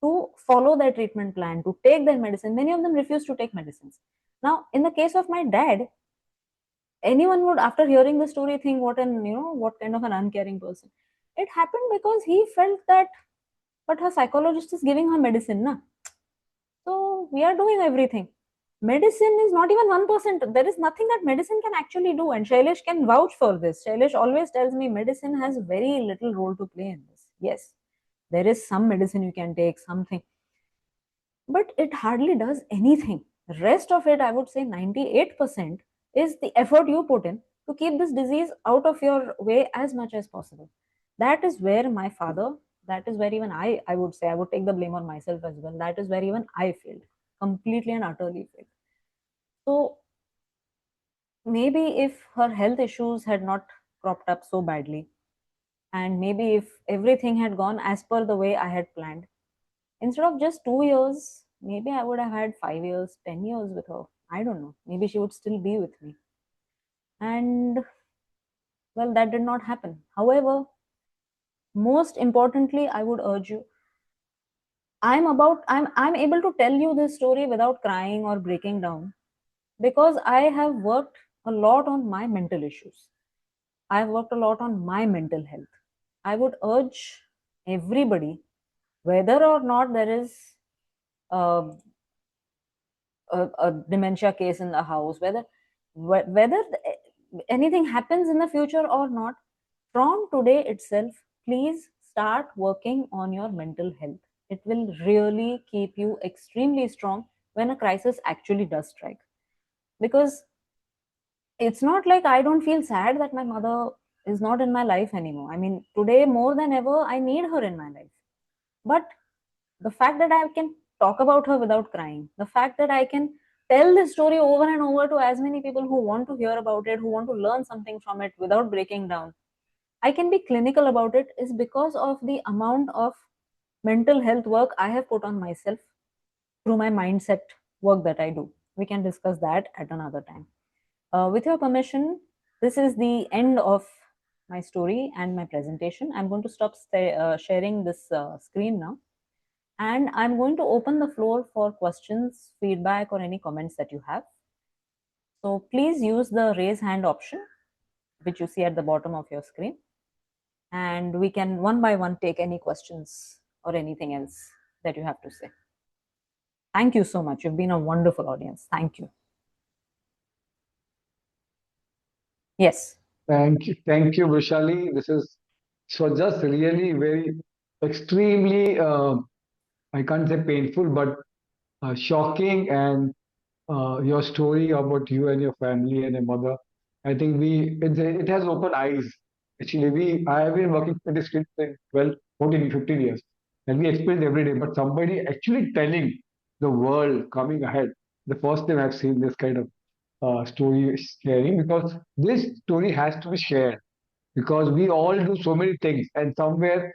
to follow their treatment plan, to take their medicine. Many of them refuse to take medicines. Now, in the case of my dad, anyone would, after hearing the story, think what kind of an uncaring person. It happened because he felt that, but her psychologist is giving her medicine na, so we are doing everything. Medicine is not even 1%. There is nothing that medicine can actually do, and Shailesh can vouch for this. Shailesh always tells me medicine has very little role to play in this. Yes, there is some medicine you can take, something, but it hardly does anything. The rest of it, I would say 98%, is the effort you put in to keep this disease out of your way as much as possible. That is where my father, That is where even I would say, I would take the blame on myself as well. That is where even I failed, completely and utterly failed. So maybe if her health issues had not cropped up so badly, and maybe if everything had gone as per the way I had planned, instead of just 2 years, maybe I would have had 5 years, 10 years with her. I don't know. Maybe she would still be with me. And well, that did not happen. However, most importantly, I would urge you, I'm able to tell you this story without crying or breaking down because I have worked a lot on my mental issues. I've worked a lot on my mental health. I would urge everybody, whether or not there is uh, a dementia case in the house, whether anything happens in the future or not, from today itself, please start working on your mental health. It will really keep you extremely strong when a crisis actually does strike. Because it's not like I don't feel sad that my mother is not in my life anymore. I mean, today more than ever, I need her in my life. But the fact that I can talk about her without crying, the fact that I can tell this story over and over to as many people who want to hear about it, who want to learn something from it without breaking down, I can be clinical about it, is because of the amount of mental health work I have put on myself through my mindset work that I do. We can discuss that at another time. With your permission, this is the end of my story and my presentation. I'm going to stop sharing this screen now. And I'm going to open the floor for questions, feedback, or any comments that you have. So please use the raise hand option, which you see at the bottom of your screen. And we can one by one take any questions or anything else that you have to say. Thank you so much. You've been a wonderful audience. Thank you. Yes. Thank you, Vrushali. This is so just really very extremely, I can't say painful, but shocking. And your story about you and your family and your mother, I think it has opened eyes. Actually, I have been working with this kid for 12, 14, 15 years, and we experience every day. But somebody actually telling the world coming ahead, the first time I've seen this kind of story sharing, because this story has to be shared, because we all do so many things and somewhere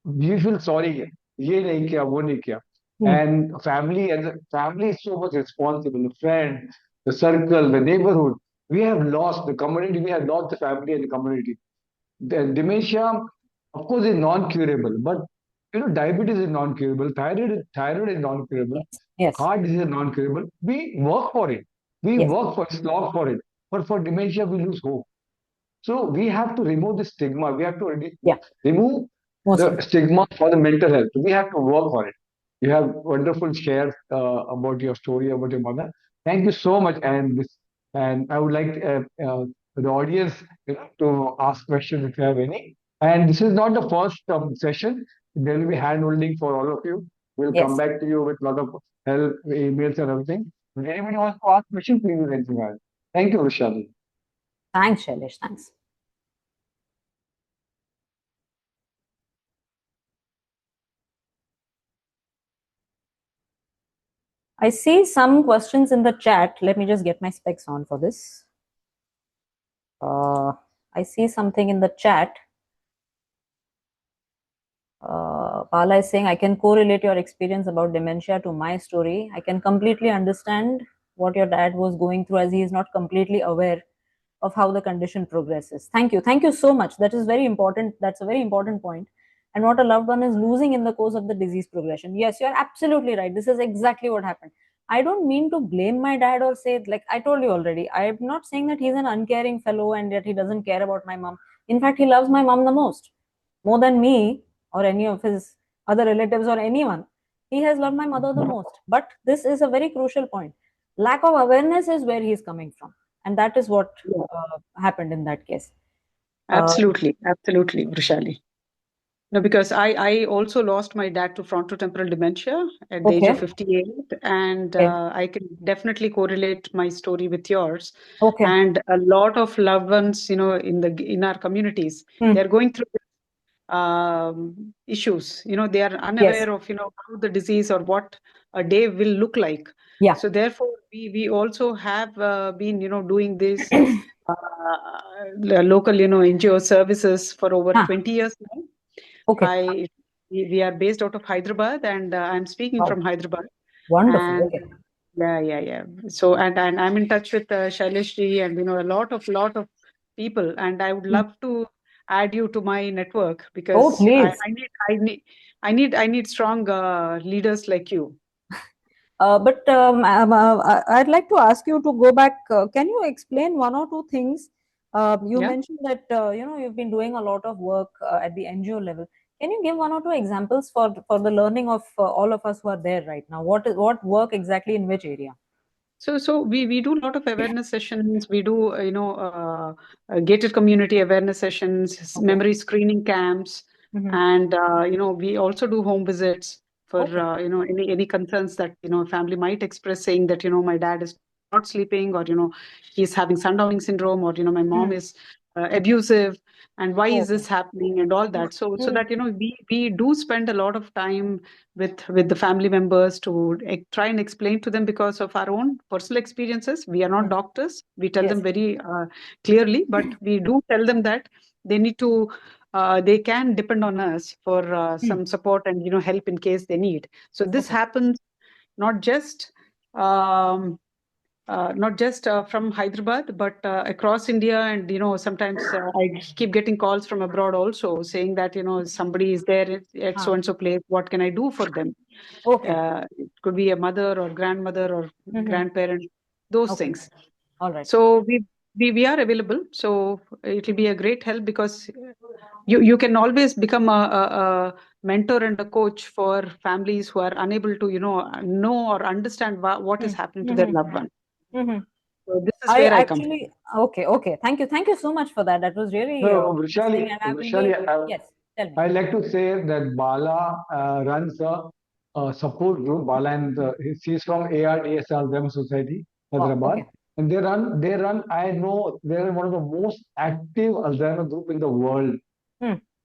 we feel sorry, ye nahi kiya, wo nahi kiya. And family is so much responsible. The friend, the circle, the neighborhood. We have lost the community. We have lost the family and the community. The dementia, of course, is non-curable, but diabetes is non-curable. Thyroid is non-curable. Yes. Yes. Heart disease is non-curable. We work for it. We Yes. work for slog for it. But for dementia, we lose hope. So we have to remove the stigma. We have to Yeah. remove Most the important. stigma for the mental health. We have to work on it. You have wonderful shares about your story about your mother. Thank you so much. And I would like the audience to ask questions if you have any. And this is not the first session. There will be hand holding for all of you. We'll come Yes. back to you with a lot of help, emails, and everything. If anybody wants to ask questions, please raise your hand. Thank you, Vishali. Thanks, Shailesh. Thanks. I see some questions in the chat. Let me just get my specs on for this. I see something in the chat. Pala is saying, I can correlate your experience about dementia to my story. I can completely understand what your dad was going through, as he is not completely aware of how the condition progresses. Thank you. Thank you so much. That is very important. That's a very important point. And what a loved one is losing in the course of the disease progression. Yes, you're absolutely right. This is exactly what happened. I don't mean to blame my dad or say, like I told you already, I'm not saying that he's an uncaring fellow and that he doesn't care about my mom. In fact, he loves my mom the most, more than me or any of his other relatives or anyone. He has loved my mother the most. But this is a very crucial point. Lack of awareness is where he's coming from. And that is what Yeah, happened in that case. Uh, absolutely, absolutely, Vrushali. No, because I also lost my dad to frontotemporal dementia at the age okay. of 58, and Okay. I can definitely correlate my story with yours. Okay. And a lot of loved ones, in our communities, Hmm. they're going through issues. They are unaware of, how the disease or what a day will look like. Yeah. So therefore, we also have been, doing this local, NGO services for over 20 years now. Okay. We are based out of Hyderabad, and I'm speaking from Hyderabad. Wonderful. And Okay. yeah. So and I'm in touch with Shailesh ji and a lot of people, and I would love to add you to my network, because please. I need strong leaders like you. But I'd like to ask you to go back. Can you explain one or two things? You Yeah. mentioned that you've been doing a lot of work at the NGO level. Can you give one or two examples for the learning of all of us who are there right now? What work exactly in which area? So we do a lot of awareness sessions. We do gated community awareness sessions, Okay. memory screening camps, and we also do home visits for Okay. any concerns that family might express, saying that my dad is not sleeping, or he's having sundowning syndrome, or my mom is abusive, and why is this happening, and all that. So that we do spend a lot of time with the family members to try and explain to them, because of our own personal experiences. We are not doctors. We tell them very clearly, but we do tell them that they need to they can depend on us for some support and help in case they need. So this happens not just from Hyderabad, but across India. And sometimes I keep getting calls from abroad also, saying that somebody is there at so and so place. What can I do for them? It could be a mother or grandmother or grandparent, those things. All right. So we are available. So it will be a great help, because you can always become a mentor and a coach for families who are unable to know or understand what is happening to their loved one. So this is where I come from. Okay. Thank you so much for that. That was really interesting, and I will be, yes. Tell me. I like to say that Bala runs a support group. Bala and she's from ARDS Alzheimer Society, Hyderabad, and they run. I know they're one of the most active Alzheimer group in the world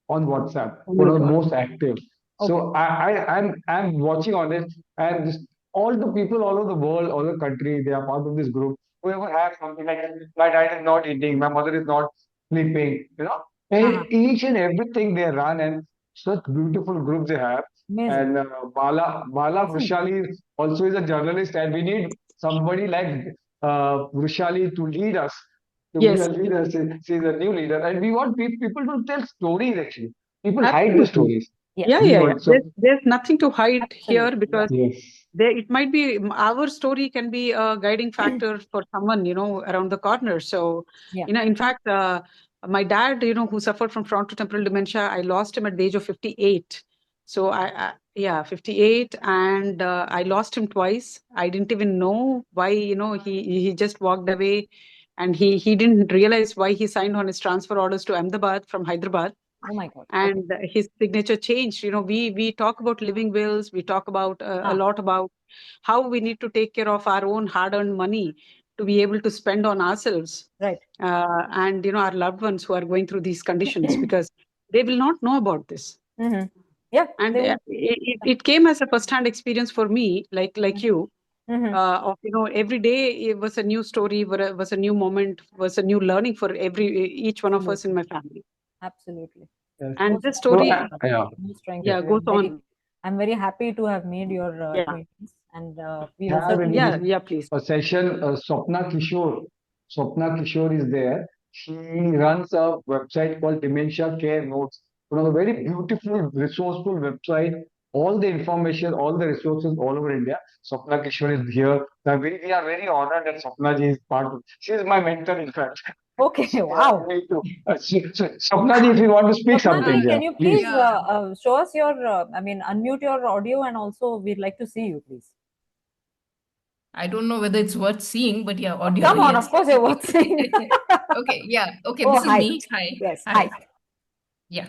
on WhatsApp. One of the most active. So I'm watching on it, and all the people all over the world, all over the country, they are part of this group. Whoever has something like, my dad is not eating, my mother is not sleeping, and each and everything they run, and such beautiful group they have. Amazing. And Bala Vrushali also is a journalist, and we need somebody like Vrushali to lead us. To be a leader, she's a new leader, and we want people to tell stories. Actually, people hide the stories. Yeah. There's nothing to hide here, because Yes. it might be our story can be a guiding factor for someone around the corner. So in fact, my dad, who suffered from frontotemporal dementia, I lost him at the age of 58. So 58, and I lost him twice. I didn't even know why. He just walked away, and he didn't realize why he signed on his transfer orders to Ahmedabad from Hyderabad. Oh my God. And his signature changed. We talk about living wills. We talk about a lot about how we need to take care of our own hard-earned money to be able to spend on ourselves. Right. And our loved ones who are going through these conditions, because they will not know about this. Yeah. And it came as a first-hand experience for me, like you. Of every day it was a new story, was a new moment, was a new learning for each one of us in my family. Absolutely. And this story goes on. I'm very happy to have made your acquaintance, and we will have certainly please. a session. Swapna Kishore is there. She runs a website called Dementia Care Notes. One of the very beautiful, resourceful website. All the information, all the resources all over India. Swapna Kishore is here. We are very honored that Swapna ji is part of. She is my mentor, in fact. Okay, wow. Swapna ji, if you want to speak something, can you please show us your, unmute your audio, and also we'd like to see you, please. I don't know whether it's worth seeing, but yeah, audio. Come on, of course you're worth seeing. Okay, yeah. Okay, this is me. Hi. Yes, hi. Yeah.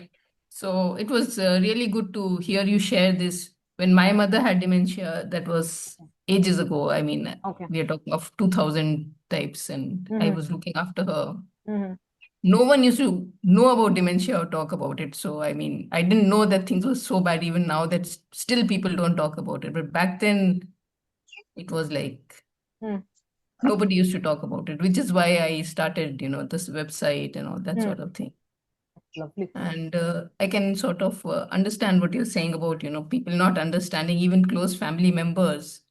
So it was really good to hear you share this. When my mother had dementia, that was ages ago. I mean, we are talking of 2000 types, and I was looking after her. no one used to know about dementia or talk about it. So, I mean, I didn't know that things were so bad even now that still people don't talk about it. But back then, it was like Hmm. nobody used to talk about it, which is why I started, this website and all that Hmm. sort of thing. Lovely. And I can sort of understand what you're saying about, people not understanding, even close family members.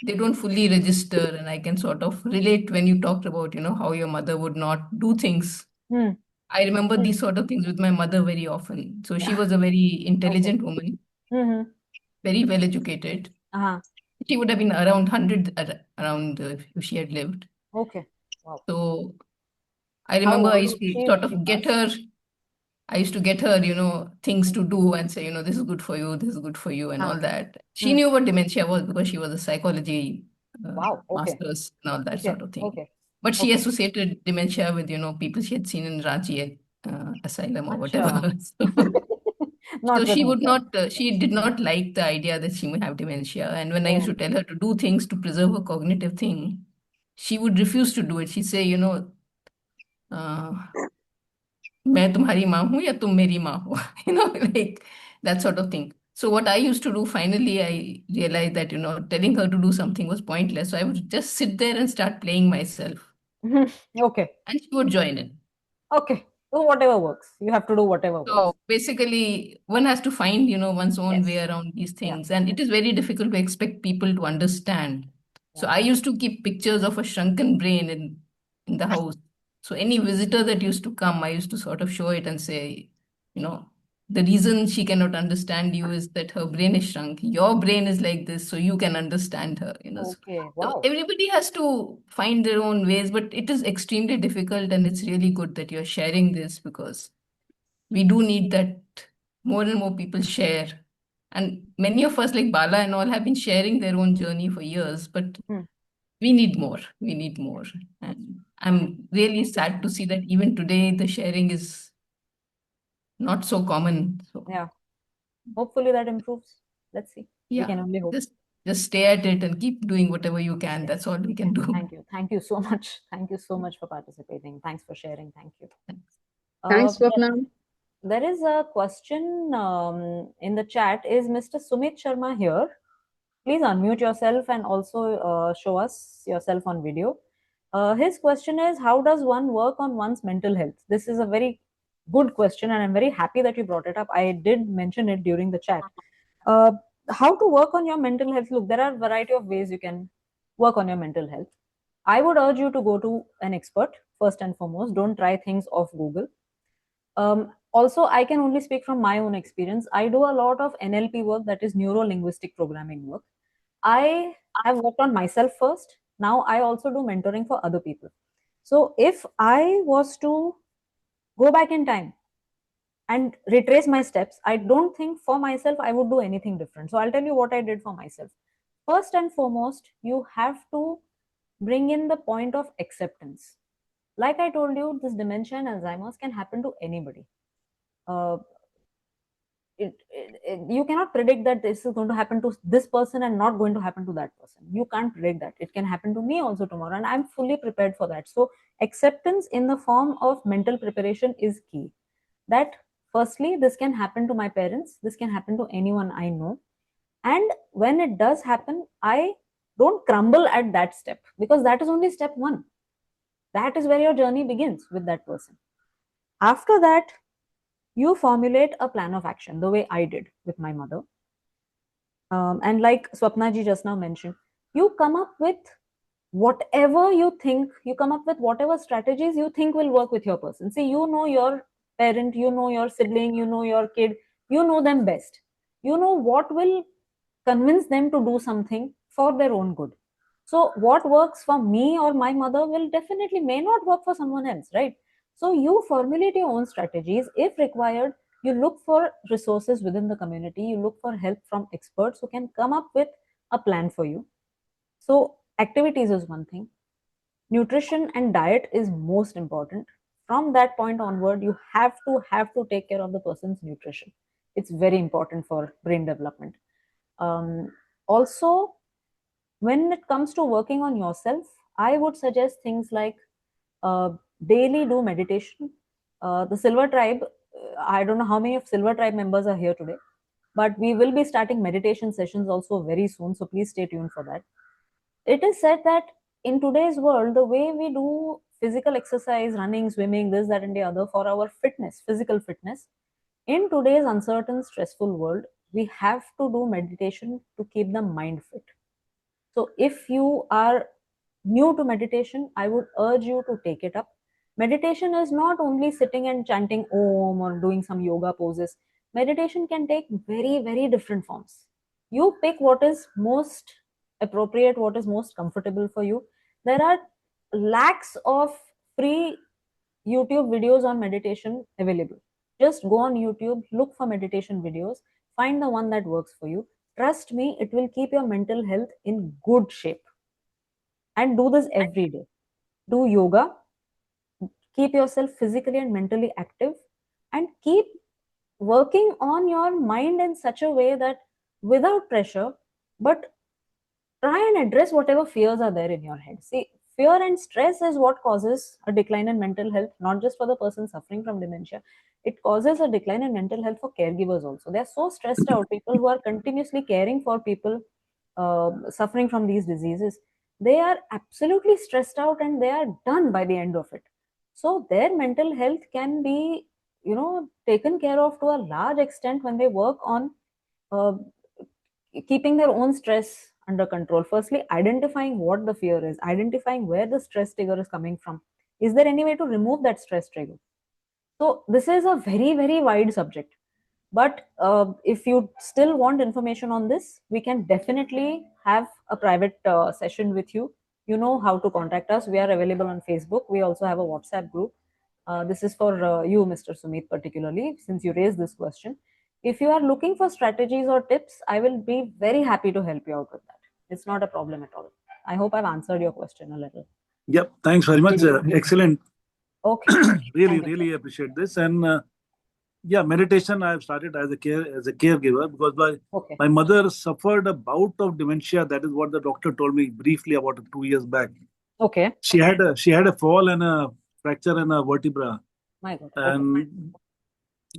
They don't fully register, and I can sort of relate when you talked about, how your mother would not do things. Hmm. I remember Hmm. these sort of things with my mother very often. So she Yeah. was a very Okay. intelligent woman, Mm-hmm. very well educated. Uh-huh. She would have been around 100 around if she had lived. Okay. Wow. So I How remember I old used is to she if sort she of get passed? her. I used to get her, things Hmm. to do and say, this is good for you, this is good for you, and Huh. all that. She Hmm. knew what dementia was because she was a psychology Wow. Okay. master's and all that Okay. sort of thing. Okay. But she Okay. associated dementia with, people she had seen in Ranchi asylum or Acha. whatever. So Not with she would herself. not, she did not like the idea that she may have dementia. And when I used to Oh. tell her to do things to preserve her cognitive thing, she would refuse to do it. She'd say, uh, मैं तुम्हारी माँ हूँ या तुम मेरी माँ हो, like that sort of thing. So what I used to do, finally, I realized that, telling her to do something was pointless. So I would just sit there and start playing myself, Okay. and she would join in. Okay. So whatever works. You have to do whatever works. So basically, one has to find, one's own way Yes. around these Yeah. things. And it is very difficult to expect people to understand. So Yeah. I used to keep pictures of a shrunken brain in the house. So any visitor that used to come, I used to sort of show it and say, you know, the reason she cannot understand you is that her brain is shrunk. Your brain is like this, so you can understand her, So, Okay. so Wow. everybody has to find their own ways, but it is extremely difficult, and it's really good that you're sharing this because we do need that more and more people share. And many of us, like Bala and all, have been sharing their own journey for years, but Hmm. we need more. We need more. And I'm really Thank you so sad to much. see that even today the sharing is not so common. So Yeah. Hopefully that improves. Let's see. We yeah, can only hope. just just stay at it and keep doing whatever you can. Yes. That's all we Yeah. can do. Thank you. Thank you so much. Thank you so much for participating. Thanks for sharing. Thank you. Thanks, There, Swapna. there is a question in the chat. Is Mr. Sumit Sharma here? Please unmute yourself and also show us yourself on video. His question is, how does one work on one's mental health? This is a very good question, and I'm very happy that you brought it up. I did mention it during the chat. Uh, how to work on your mental health? Look, there are a variety of ways you can work on your mental health. I would urge you to go to an expert first and foremost. Don't try things off Google. Also, I can only speak from my own experience. I do a lot of NLP work, that is neuro linguistic programming work. I have worked on myself first. Now I also do mentoring for other people. So if I was to go back in time and retrace my steps, I don't think for myself I would do anything different. So I'll tell you what I did for myself. First and foremost, you have to bring in the point of acceptance. Like I told you, this dementia and Alzheimer's can happen to anybody. Uh, you cannot predict that this is going to happen to this person and not going to happen to that person. You can't predict that. It can happen to me also tomorrow, and I'm fully prepared for that. So acceptance in the form of mental preparation is key. That firstly, this can happen to my parents, this can happen to anyone I know, and when it does happen, I don't crumble at that step, because that is only step one. That is where your journey begins with that person. After that, you formulate a plan of action the way I did with my mother. And like Swapna ji just now mentioned, you come up with whatever you think, you come up with whatever strategies you think will work with your person. See, you know your parent, you know your sibling, you know your kid, you know them best. You know what will convince them to do something for their own good. So, what works for me or my mother will definitely may not work for someone else, right? So, you formulate your own strategies. If required, you look for resources within the community, you look for help from experts who can come up with a plan for you. So, activities is one thing, nutrition and diet is most important. From that point onward, you have to take care of the person's nutrition. It's very important for brain development. Also, when it comes to working on yourself, I would suggest things like uh, daily do meditation. The Silver Tribe, I don't know how many of Silver Tribe members are here today, but we will be starting meditation sessions also very soon. So please stay tuned for that. It is said that in today's world, the way we do physical exercise, running, swimming, this, that, and the other for our fitness, physical fitness, in today's uncertain, stressful world, we have to do meditation to keep the mind fit. So if you are new to meditation, I would urge you to take it up. Meditation is not only sitting and chanting Om or doing some yoga poses. Meditation can take very, very different forms. You pick what is most appropriate, what is most comfortable for you. There are lakhs of free YouTube videos on meditation available. Just go on YouTube, look for meditation videos, find the one that works for you. Trust me, it will keep your mental health in good shape. And do this every day. Do yoga, keep yourself physically and mentally active, and keep working on your mind in such a way that without pressure, but try and address whatever fears are there in your head. See, fear and stress is what causes a decline in mental health, not just for the person suffering from dementia. It causes a decline in mental health for caregivers also. They're so stressed out. People who are continuously caring for people suffering from these diseases, they are absolutely stressed out and they are done by the end of it. So their mental health can be, taken care of to a large extent when they work on uh, keeping their own stress under control. Firstly, identifying what the fear is, identifying where the stress trigger is coming from. Is there any way to remove that stress trigger? So this is a very, very wide subject. But if you still want information on this, we can definitely have a private session with you. You know how to contact us. We are available on Facebook. We also have a WhatsApp group. This is for you, Mr. Sumit, particularly, since you raised this question. If you are looking for strategies or tips, I will be very happy to help you out with that. It's not a problem at all. I hope I've answered your question a little. Yep. Thanks very much. Excellent. Okay. Really appreciate this. And yeah, meditation I've started as a caregiver because my mother suffered a bout of dementia. That is what the doctor told me briefly about 2 years back. Okay. She had a fall and a fracture in a vertebra. My God.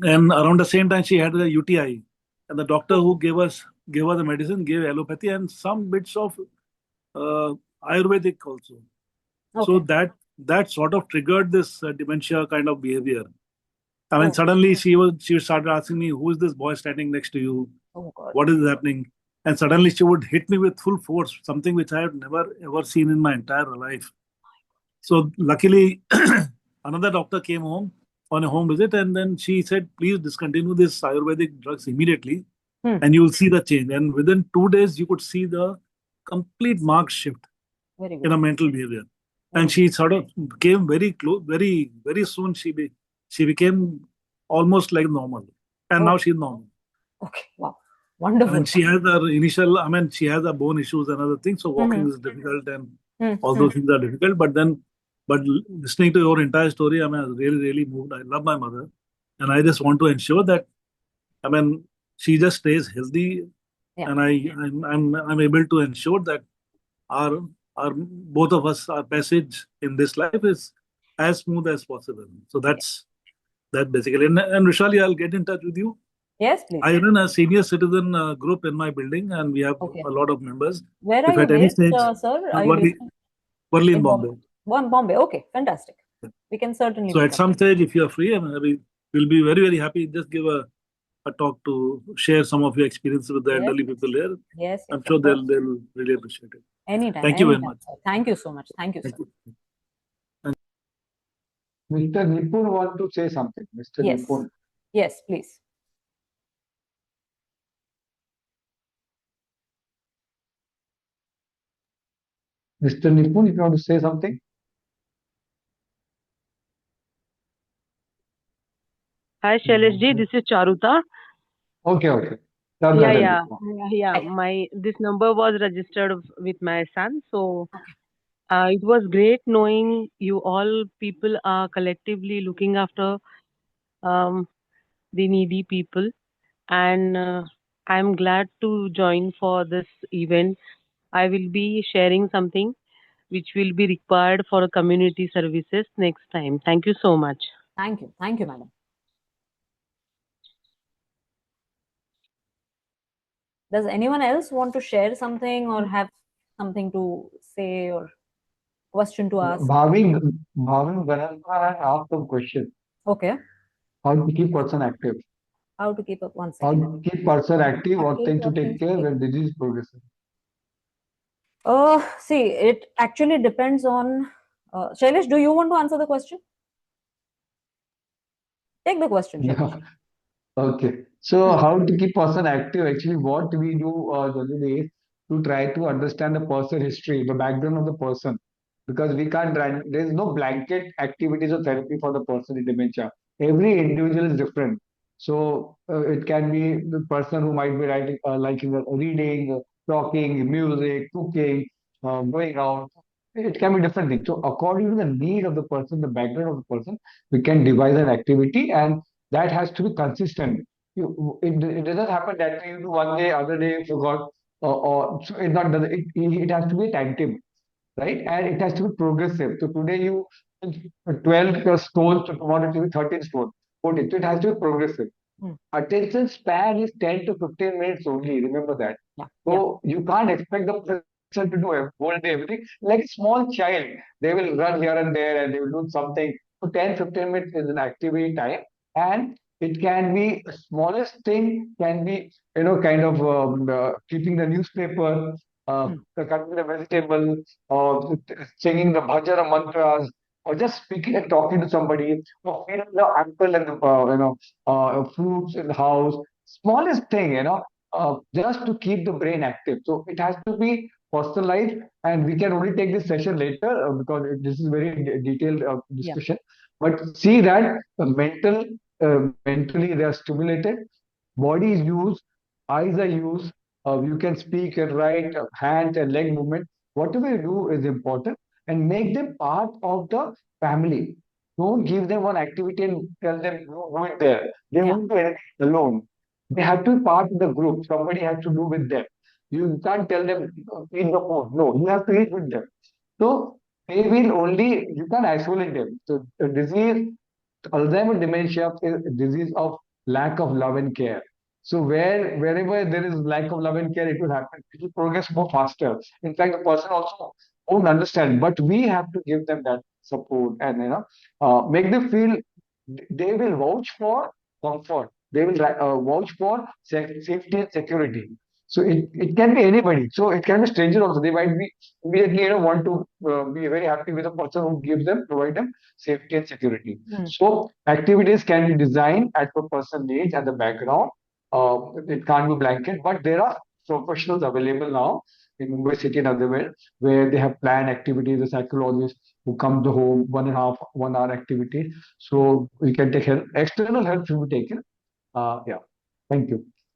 And around the same time she had a UTI. And the doctor who gave her the medicine gave allopathy and some bits of Ayurvedic also. So that sort of triggered this dementia kind of behavior. I mean, suddenly she started asking me, "Who is this boy standing next to you? Oh God. What is happening?" And suddenly she would hit me with full force, something which I have never ever seen in my entire life. So luckily, another doctor came home on a home visit, and then she said, "Please discontinue this Ayurvedic drugs immediately, and you will see the change." And within 2 days, you could see the complete marked shift in a mental behavior. And she sort of came very close, very, very soon. She became almost like normal, and now she's normal. Okay, wow, wonderful. And she has she has her bone issues and other things, so walking is difficult, and all those things are difficult. But listening to your entire story, I was really moved. I love my mother, and I just want to ensure that, she just stays healthy, and I'm able to ensure that our both of us, our passage in this life is as smooth as possible. So that's basically. And Vrushali, I'll get in touch with you. Yes, please. I run a senior citizen group in my building, and we have a lot of members. Where are you based, sir? Are you Worli in Bombay. Bombay. Okay, fantastic. We can certainly. So at some stage, if you are free, we'll be very happy. Just give a talk to share some of your experiences with the elderly people here. Yes, I'm sure they'll really appreciate it. Anytime. Thank you very much. Sir. Thank you so much. Thank you, sir. Mr. Nipun want to say something. Mr. Nipun. Yes, please. Mr. Nipun, if you want to say something. Hi, Shailesh ji. This is Charuta. Okay. Yeah. This number was registered with my son. So it was great knowing you all people are collectively looking after the needy people. And I'm glad to join for this event. I will be sharing something which will be required for community services next time. Thank you so much. Thank you. Thank you, madam. Does anyone else want to share something or have something to say or question to ask? Bhavin Ganalpa had asked a question. Okay. How to keep person active? How to keep up? One How second. to keep person active? What Active, things to what take things to care take? when disease progresses? See, it actually depends on. Shailesh, do you want to answer the question? Take the question, Shailesh. Yeah. Okay. So how to keep person active? Actually, what we do generally is to try to understand the person history, the background of the person, because we can't run. There is no blanket activities or therapy for the person in dementia. Every individual is different. So it can be the person who might be writing, liking reading, talking, music, cooking, going out. It can be different things. So according to the need of the person, the background of the person, we can devise an activity, and that has to be consistent. It doesn't happen that you do one day, other day you forgot, so it not does it has to be a timetable, right? And it has to be progressive. So today you 12 stones, so tomorrow it will be 13 stones. 14. So it has to be progressive. Attention span is 10 to 15 minutes only. Remember that. Yeah. So you can't expect the person to do whole day everything. Like a small child, they will run here and there and they will do something. So 10, 15 minutes is an activity time. And it can be the smallest thing, can be, kind of keeping the newspaper, cutting the vegetable, or singing the bhajan or mantras, or just speaking and talking to somebody, or feeding the apple and the, fruits in the house. Smallest thing, just to keep the brain active. So it has to be personalized, and we can only take this session later this is very detailed Yeah. discussion. But see that mentally they are stimulated, body is used, eyes are used, you can speak and write, hand and leg movement. Whatever you do is important, and make them part of the family. Don't give them one activity and tell them, "No, do it there." They Yeah. won't do anything alone. They have to be part of the group. Somebody has to do with them. You can't tell them, eat the food. No, you have to eat with them. So they will only, you can't isolate them. So the disease, Alzheimer dementia is a disease of lack of love and care. So wherever there is lack of love and care, it will happen. It will progress more faster. In fact, the person also won't understand, but we have to give them that support, and make them feel they will vouch for comfort. They will vouch for safety and security. So it can be anybody. So it can be stranger also. They might be immediately want to be very happy with the person who gives them, provide them safety and security. So activities can be designed as per person needs and the background. It can't be blanket, but there are professionals available now in Mumbai city and otherwhere, where they have planned activities, the psychologists who come to home, 1.5 1 hour activity. So we can take help. External help should be taken. Yeah. Thank you.